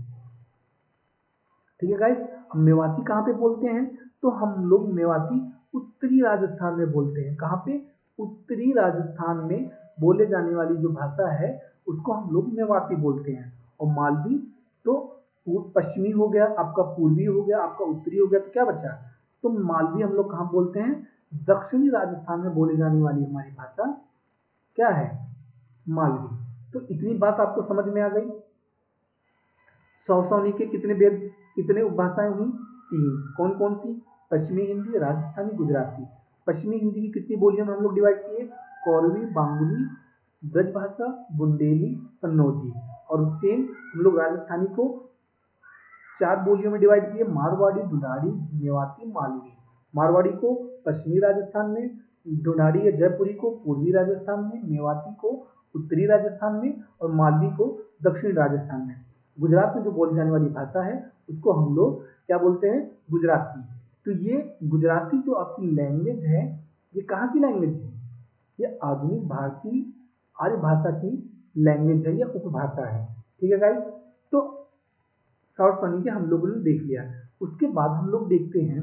ठीक है गाइस। हम मेवाती कहाँ पे बोलते हैं? तो हम लोग मेवाती उत्तरी राजस्थान में बोलते हैं। कहाँ पे? उत्तरी राजस्थान में बोले जाने वाली जो भाषा है उसको हम लोग मेवाती बोलते हैं। और मालवी तो पश्चिमी हो गया आपका, पूर्वी हो गया आपका, उत्तरी हो गया, तो क्या बचा? तो मालवी हम लोग कहाँ बोलते हैं? दक्षिणी राजस्थान में बोले जाने वाली हमारी भाषा क्या है? मालवी। तो इतनी बात आपको समझ में आ गई। सौसौनी के कितने वेद, कितने उपभाषाएं हुई? 3। कौन कौन सी? पश्चिमी हिंदी, राजस्थानी, गुजराती। पश्चिमी हिंदी की कितनी बोलियों में हम लोग डिवाइड किए? कौरवी, बांगुली, ब्रजभाषा, बुंदेली, कन्नौजी। और सेम हम लोग राजस्थानी को 4 बोलियों में डिवाइड किए, मारवाड़ी, ढूंढाड़ी, मेवाती, मालवी। मारवाड़ी को पश्चिमी राजस्थान में, ढूंढाड़ी या जयपुरी को पूर्वी राजस्थान में, मेवाती को उत्तरी राजस्थान में और मालवी को दक्षिणी राजस्थान में। गुजरात में जो बोली जाने वाली भाषा है उसको हम लोग क्या बोलते हैं? गुजराती। तो ये गुजराती जो आपकी लैंग्वेज है, ये कहाँ की लैंग्वेज है? ये आधुनिक भारतीय आर्य भाषा की लैंग्वेज है या उपभाषा है। ठीक है गाइस, तो शॉर्ट स्वनिक के हम लोगों ने देख लिया। उसके बाद हम लोग देखते हैं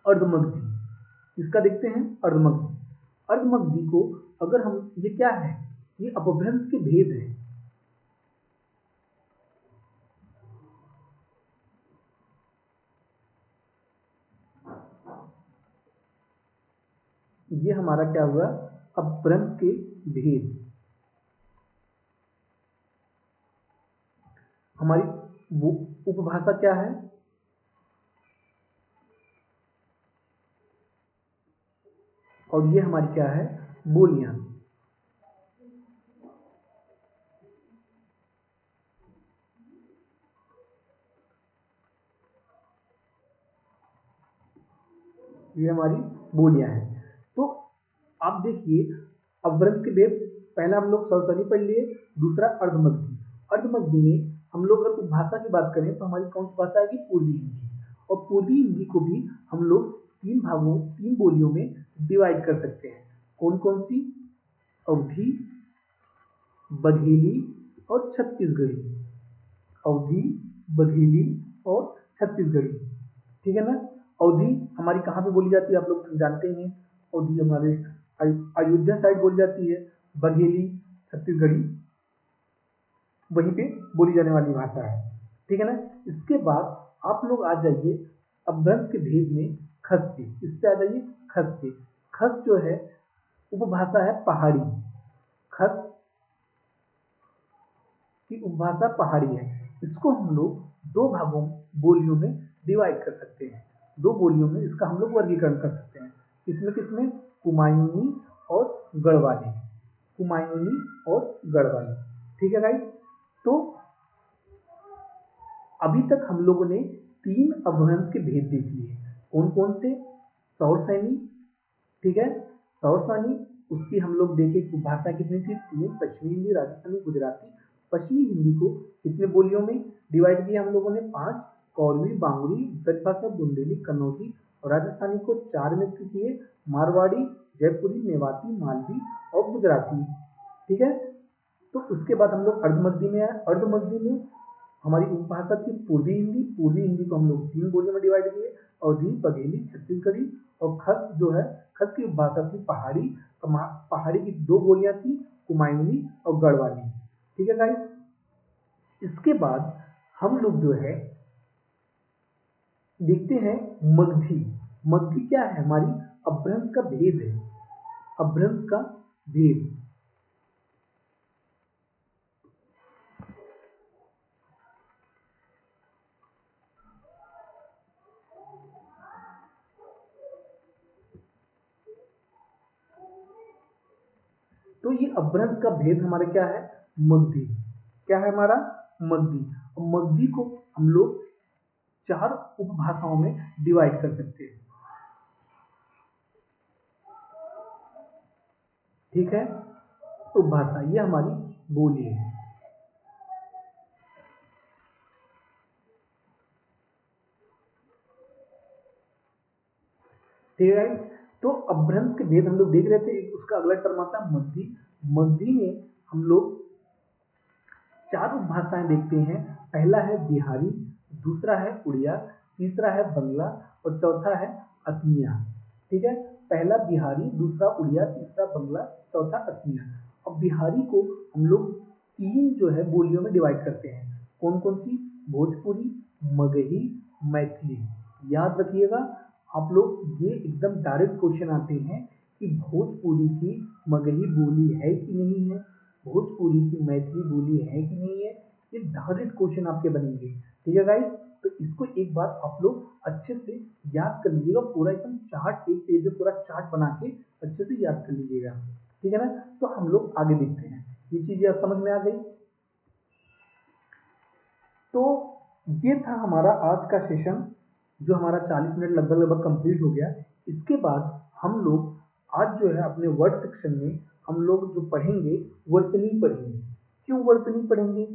अर्धमगधी। इसका देखते हैं अर्धमगधी। अर्धमगधी को अगर हम, ये क्या है, ये अपभ्रंश के भेद है। ये हमारा क्या हुआ, अपभ्रंश के भेद। हमारी वो उपभाषा क्या है, और ये हमारी क्या है, बोलियां। ये हमारी बोलियां हैं। तो आप देखिए, अपभ्रंश के भेद, पहला हम लोग सरसरी पढ़ लिए, दूसरा अर्धमगधी। अर्धमगधी में हम लोग अगर उपभाषा की बात करें तो हमारी कौन सी भाषा आएगी, पूर्वी हिंदी। और पूर्वी हिंदी को भी हम लोग तीन भागों, तीन बोलियों में डिवाइड कर सकते हैं। कौन कौन सी, अवधी, बघेली और छत्तीसगढ़ी। अवधी, बघेली और छत्तीसगढ़ी। ठीक है ना। अवधी हमारी कहाँ पे बोली जाती है, आप लोग जानते ही हैं। अवधी हमारे अयोध्या साइड बोली जाती है। बघेली छत्तीसगढ़ी वहीं पे बोली जाने वाली भाषा है। ठीक है ना। इसके बाद आप लोग आ जाइए अपभ्रंश के भेद में खस पे, इस पे आ जाइए खस पे। खस जो है उपभाषा है पहाड़ी। खस की उपभाषा पहाड़ी है। इसको हम लोग दो भागों, बोलियों में डिवाइड कर सकते हैं। दो बोलियों में इसका हम लोग वर्गीकरण कर सकते हैं। किसमें किसमें, कुमायूनी और गढ़वाली। कुमायूनी और गढ़वाली। ठीक है गाइस। तो अभी तक हम लोगों ने तीन अपभ्रंश के भेद देख लिए। कौन कौन से, सौरसैनी, ठीक है, सौरसानी। उसकी हम लोग देखे भाषा कितनी थी, तीन, पश्चिमी हिंदी, राजस्थानी, गुजराती। पश्चिमी हिंदी को कितने बोलियों में डिवाइड किया हम लोगों ने, 5, कौरवी, बांगुड़ी, ब्रजभाषा, बुंदेली, कन्नौजी। और राजस्थानी को 4 में किए, मारवाड़ी, जयपुरी, मेवाती, मालवी और गुजराती। ठीक है। तो उसके बाद हम लोग अर्धमगधी में आए। अर्धमगधी में हमारी उपभाषा थी पूर्वी हिंदी। पूर्वी हिंदी को हम लोग तीन बोलियों में डिवाइड किए, अवधी, बघेली, छत्तीसगढ़ी। और खस जो है, खस की उपभाषा थी पहाड़ी। पहाड़ी की दो बोलियां थी, कुमायूनी और गढ़वाली। ठीक है गाइस। इसके बाद हम लोग जो है देखते हैं मगधी। मगधी क्या है, हमारी अपभ्रंश का भेद है। अपभ्रंश का भेद। तो ये अपभ्रंश का भेद हमारा क्या है, मगधी। क्या है हमारा, मगधी। मगधी को हम लोग 4 उपभाषाओं में डिवाइड कर सकते हैं। ठीक है। उपभाषा ये हमारी बोली है। ठीक है। तो अपभ्रंश के भेद हम लोग देख रहे थे। उसका अगला टर्म आता है मगधी। मगधी में हम लोग 4 उपभाषाएं देखते हैं। पहला है बिहारी, दूसरा है उड़िया, तीसरा है बंगला और चौथा है असमिया। ठीक है। पहला बिहारी, दूसरा उड़िया, तीसरा बंगला, चौथा असमिया। अब बिहारी को हम लोग 3 जो है बोलियों में डिवाइड करते हैं। कौन कौन सी, भोजपुरी, मगही, मैथिली। याद रखिएगा आप लोग, ये एकदम डायरेक्ट क्वेश्चन आते हैं कि भोजपुरी की मगही बोली है कि नहीं है, भोजपुरी की मैथिली बोली है कि नहीं है। ये डायरेक्ट क्वेश्चन आपके बनेंगे। ठीक है गाइस। तो इसको एक बार आप लोग अच्छे से याद कर लीजिएगा। पूरा एकदम चार्ट, एक पेज में पूरा चार्ट बना के अच्छे से याद कर लीजिएगा। ठीक है ना। तो हम लोग आगे देखते हैं। ये चीजें अब समझ में आ गई। तो ये था हमारा आज का सेशन, जो हमारा 40 मिनट लगभग लगभग कंप्लीट हो गया। इसके बाद हम लोग आज जो है अपने वर्ड सेक्शन में हम लोग जो पढ़ेंगे वर्तनी पढ़ेंगे। क्यों वर्तनी पढ़ेंगे,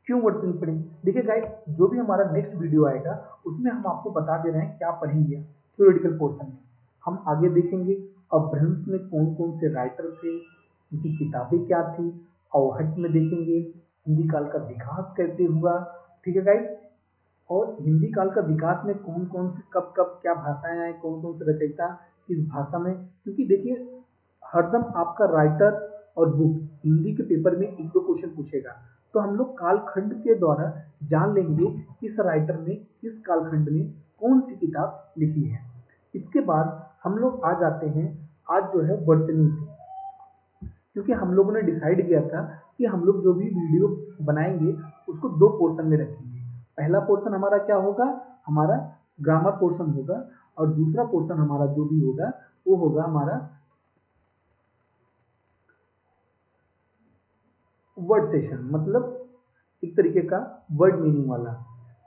क्यों वर्तनी पढ़ेंगे, देखिए गाइस, जो भी हमारा नेक्स्ट वीडियो आएगा उसमें हम आपको बता दे रहे हैं क्या पढ़ेंगे। थ्योरेटिकल पोर्शन में हम आगे देखेंगे अपभ्रंश में कौन कौन से राइटर थे, उनकी किताबें क्या थी, अवहट में देखेंगे हिंदी काल का विकास कैसे हुआ। ठीक है गाइस, और हिंदी काल का विकास में कौन कौन से कब कब क्या भाषाएं आई, कौन कौन से रचयिता किस भाषा में, क्योंकि देखिए हरदम आपका राइटर और बुक हिंदी के पेपर में एक दो क्वेश्चन पूछेगा, तो हम लोग कालखंड के द्वारा जान लेंगे किस राइटर ने किस कालखंड में कौन सी किताब लिखी है। इसके बाद हम लोग आ जाते हैं, आज जो है वर्तनी पे, क्योंकि हम लोगों ने डिसाइड किया था कि हम लोग जो भी वीडियो बनाएंगे उसको दो पोर्शन में रखेंगे। पहला पोर्शन हमारा क्या होगा, हमारा ग्रामर पोर्शन होगा, और दूसरा पोर्शन हमारा जो भी होगा वो होगा हमारा वर्ड सेशन, मतलब एक तरीके का वर्ड मीनिंग वाला।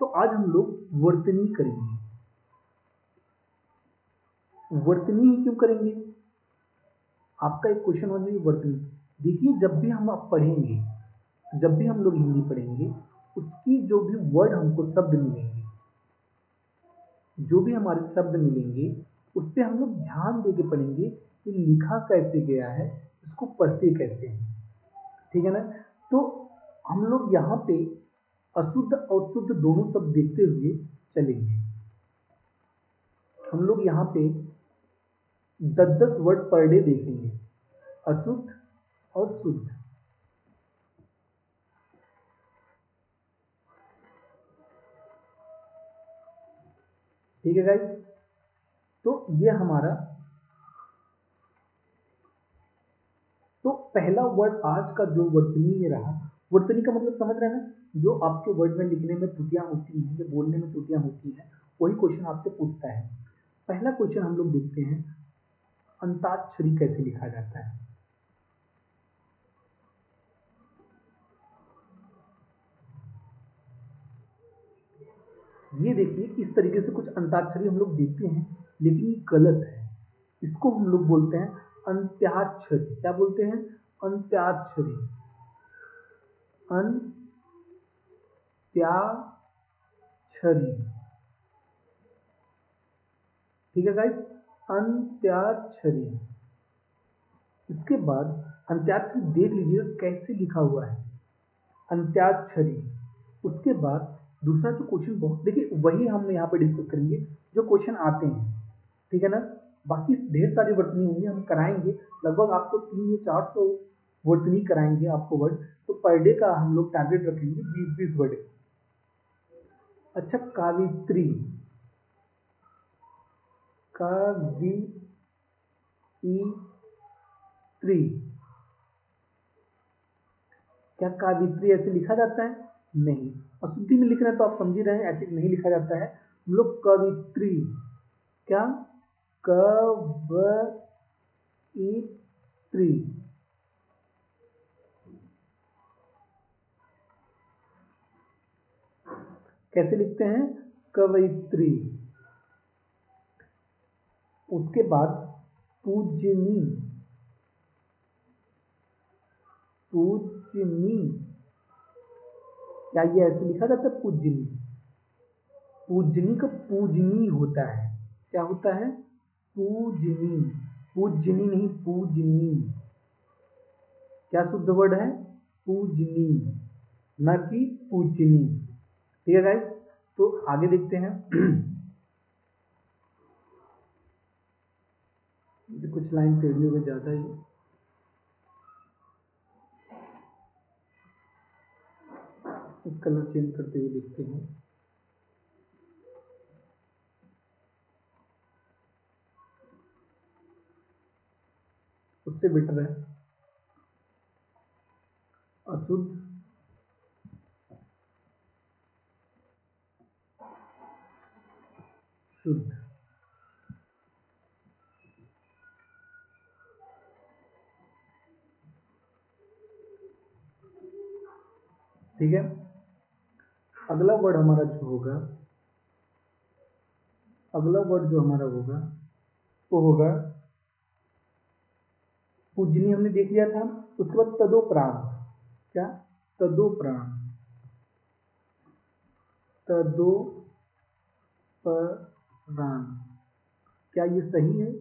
तो आज हम लोग वर्तनी करेंगे। वर्तनी ही क्यों करेंगे, आपका एक क्वेश्चन हो जाएगी वर्तनी। देखिए जब भी हम आप पढ़ेंगे, जब भी हम लोग हिंदी पढ़ेंगे, उसकी जो भी वर्ड हमको शब्द मिलेंगे, जो भी हमारे शब्द मिलेंगे उस पर हम लोग ध्यान दे के पढ़ेंगे कि लिखा कैसे गया है, इसको पढ़ते कैसे हैं। ठीक है ना, तो हम लोग यहाँ पे अशुद्ध और शुद्ध दोनों शब्द देखते हुए चलेंगे। हम लोग यहाँ पे 10-10 वर्ड पर डे देखेंगे, अशुद्ध और शुद्ध। ठीक है गाइस, तो ये हमारा, तो पहला वर्ड आज का जो वर्तनी में रहा, वर्तनी का मतलब समझ रहे हैं ना, जो आपके वर्ड में लिखने में त्रुटियां होती हैं या बोलने में त्रुटियां होती हैं, वही क्वेश्चन आपसे पूछता है। पहला क्वेश्चन हम लोग देखते हैं, अंताक्षरी कैसे लिखा जाता है। ये देखिए इस तरीके से कुछ अंताक्षरी हम लोग देखते हैं, लेकिन ये गलत है। इसको हम लोग बोलते हैं अंत्याक्षरी। क्या बोलते हैं, अंत्याक्षरी, अंत्याक्षरी। ठीक है गाइस, अंत्याक्षरी। इसके बाद अंत्याक्षरी देख लीजिएगा कैसे लिखा हुआ है, अंत्याक्षरी। उसके बाद दूसरा जो क्वेश्चन, बहुत देखिए वही हम यहाँ पे डिस्कस करेंगे जो क्वेश्चन आते हैं। ठीक है ना, बाकी ढेर सारी वर्तनी होंगी, हम कराएंगे लगभग आपको 300 या 400 वर्तनी कराएंगे आपको वर्ड। तो पर डे का हम लोग टारगेट रखेंगे 20-20 वर्ड। अच्छा, कावित्री, कावित्री, क्या कावित्री ऐसे लिखा जाता है, नहीं। अशुद्धि में लिख रहे हैं तो आप समझ ही रहे हैं ऐसे नहीं लिखा जाता है। हम लोग कवित्री, क्या, कवित्री, कैसे लिखते हैं, कवयित्री। उसके बाद पूजनी, पूजनी, क्या ये ऐसे लिखा जाता है, पूजनी। पूजनी का पूजनी होता है, क्या होता है, पूजनी, पूजनी नहीं पूजनी। क्या शुद्ध वर्ड है, पूजनी, न कि पूजनी। ठीक है गाइस, तो आगे देखते हैं। कुछ लाइन टेढ़ी हो गई ज्यादा ही, कलर चेंज करते हुए देखते हैं। उससे बेटर है अशुद्ध, शुद्ध। ठीक है, अगला वर्ड हमारा जो होगा, अगला वर्ड जो हमारा होगा वो होगा पूजनी, हमने देख लिया था। उसके बाद तदोपरांत, क्या, तदोपरांत, तदोपरांत, क्या ये सही है,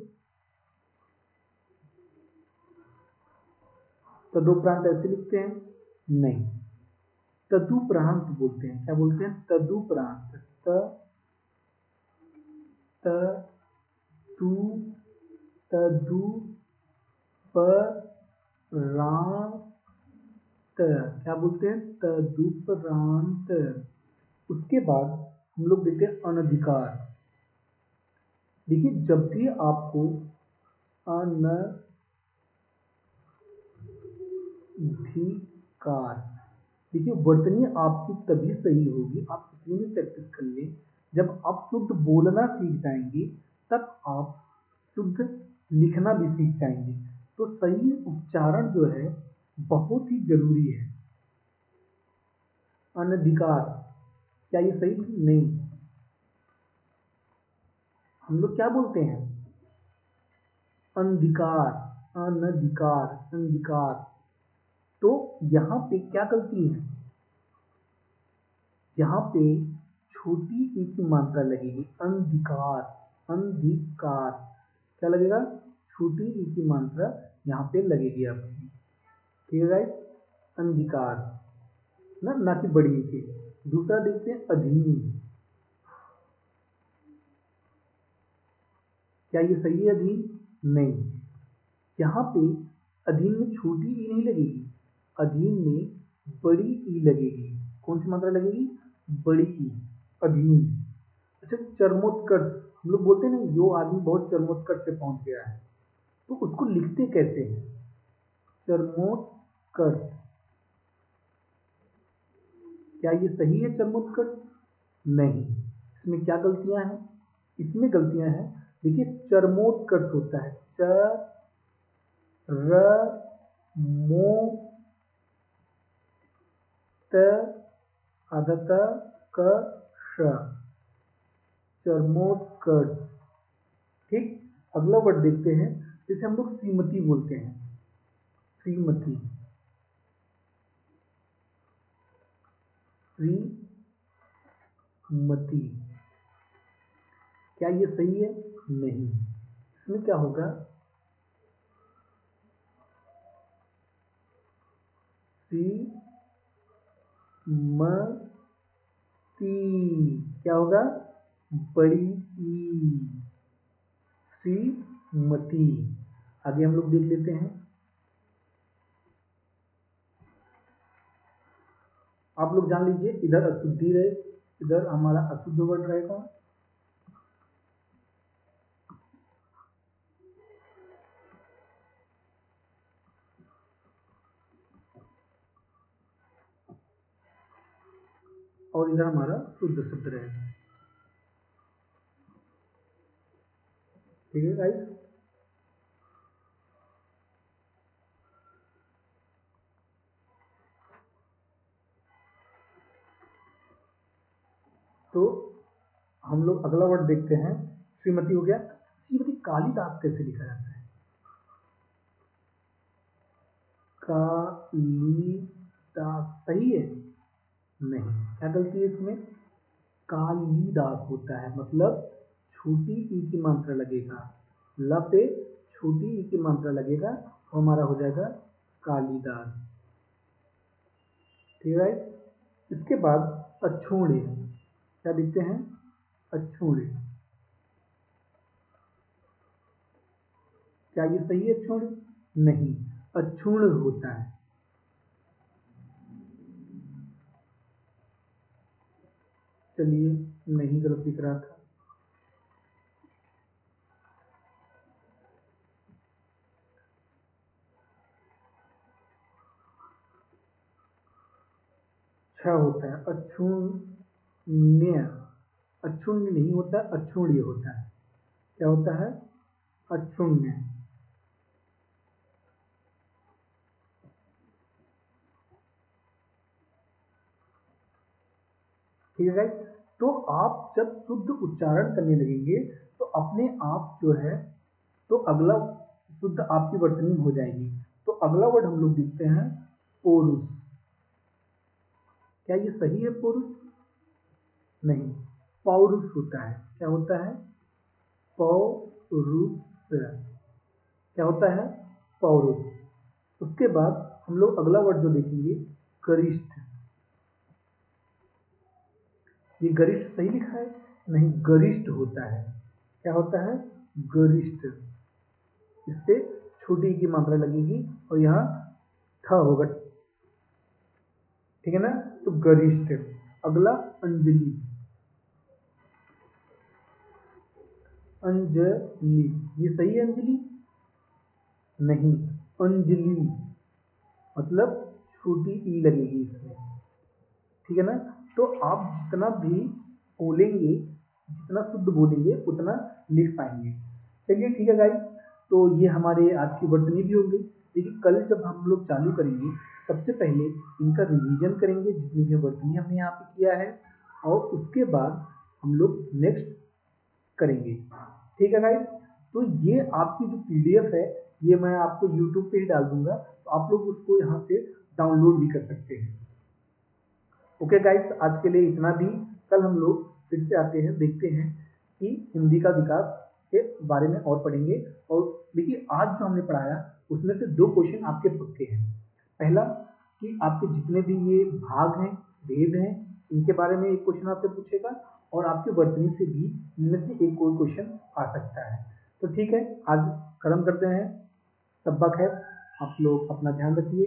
तदुपरांत ऐसे लिखते हैं? नहीं, तदुपरांत बोलते हैं। क्या बोलते हैं? तदुपरांत। त त तु तदु प रांत। क्या बोलते हैं? तदुपरांत। उसके बाद हम लोग देते हैं अनधिकार। देखिए, जब भी आपको अनधिकार, देखिए वर्तनी आपकी तभी सही होगी, आप कितनी भी प्रैक्टिस कर लें, जब आप शुद्ध बोलना सीख जाएंगे तब आप शुद्ध लिखना भी सीख जाएंगे। तो सही उच्चारण जो है बहुत ही जरूरी है। अनधिकार, क्या ये सही? नहीं, हम लोग क्या बोलते हैं? अंधिकार, अनधिकार, अंधिकार। तो यहाँ पे क्या गलती है? यहाँ पे छोटी ई की मात्रा लगेगी। अंधिकार, अंधिकार। क्या लगेगा? छोटी ई की मात्रा यहाँ पे लगेगी आपकी। ठीक है गाइस? अंधिकार ना कि बड़ी ई की। दूसरा देखते हैं अधीन। क्या ये सही है? अधीन? नहीं, यहाँ पे अधीन में छोटी ई नहीं लगेगी, अधीन में बड़ी ई लगेगी। कौन सी मात्रा लगेगी? बड़ी ई, अधीन। अच्छा, चरमोत्कर्ष, हम लोग बोलते हैं ना यो आदमी बहुत चरमोत्कर्ष से पहुंच गया है, तो उसको लिखते कैसे हैं? चरमोत्कर्ष। क्या ये सही है चरमोत्कर्ष? नहीं, इसमें क्या गलतियां हैं? इसमें गलतियां हैं, देखिए चरमोत्कर्ष होता है र मो त आदत क श, चरमोत्कर्ष। ठीक, अगला वर्ड देखते हैं, जिसे हम लोग श्रीमती बोलते हैं। श्रीमती, श्रीमती। क्या ये सही है? नहीं, इसमें क्या होगा? श्रीमती। क्या होगा? बड़ी ई, श्रीमती। आगे हम लोग देख लेते हैं। आप लोग जान लीजिए, इधर अशुद्धि रहे, इधर हमारा अशुद्ध वर्ड रहेगा। और इधर हमारा शुद्ध शब्द रहेगा। ठीक है गाइस? तो हम लोग अगला वर्ड देखते हैं। श्रीमती हो गया। श्रीमती कालिदास कैसे लिखा जाता है? कालिदास सही है? नहीं, क्या गलती है इसमें? कालिदास होता है, मतलब छोटी ई की मात्रा लगेगा, ल पे छोटी ई की मात्रा लगेगा, तो हमारा हो जाएगा कालिदास। ठीक है? इसके बाद अक्षुण्य। क्या देखते हैं? अक्षुण्य। क्या ये सही है अक्षुण्य? नहीं, अक्षुण्य होता है। चलिए, नहीं, गलत दिख रहा था। छ होता है, अक्षुण्य। अक्षुण्य नहीं होता, अक्षुण्य होता है। क्या होता है? अक्षुण्य। ठीक है गाइस? तो आप जब शुद्ध उच्चारण करने लगेंगे तो अपने आप जो है, तो अगला शुद्ध आपकी वर्तनी हो जाएगी। तो अगला वर्ड हम लोग देखते हैं पौरुष। क्या ये सही है पौरुष? नहीं, पौरुष होता है। क्या होता है? पौरुष। क्या होता है? पौरुष। उसके बाद हम लोग अगला वर्ड जो देखेंगे गरिष्ठ। ये गरिष्ठ सही लिखा है? नहीं, गरिष्ठ होता है। क्या होता है? गरिष्ठ। इस पे छोटी की मात्रा लगेगी और यहाँ ठ होगा, ठीक है ना? तो गरिष्ठ। अगला अंजलि। अंजलि, ये सही है अंजलि? नहीं, अंजलि मतलब छोटी ई लगेगी इसमें, ठीक है ना? तो आप जितना भी बोलेंगे, जितना शुद्ध बोलेंगे उतना लिख पाएंगे। चलिए ठीक है गाइस, तो ये हमारे आज की वर्तनी भी हो गई। देखिए कल जब हम लोग चालू करेंगे, सबसे पहले इनका रिवीजन करेंगे जितनी भी वर्तनी हमने यहाँ पे किया है, और उसके बाद हम लोग नेक्स्ट करेंगे। ठीक है गाइस, तो ये आपकी जो पीडीएफ है ये मैं आपको यूट्यूब पे ही डाल दूंगा, तो आप लोग उसको यहाँ से डाउनलोड भी कर सकते हैं। ओके गाइस, आज के लिए इतना भी। कल हम लोग फिर से आते हैं, देखते हैं कि हिंदी का विकास के बारे में और पढ़ेंगे। और देखिए आज जो हमने पढ़ाया उसमें से 2 क्वेश्चन आपके पक्के हैं। पहला कि आपके जितने भी ये भाग हैं, भेद हैं, इनके बारे में एक क्वेश्चन आपसे पूछेगा, और आपके वर्तनी से भी इनमें से एक कोई क्वेश्चन आ सकता है। तो ठीक है, आज खत्म करते हैं। तब तक है, आप लोग अपना ध्यान रखिए।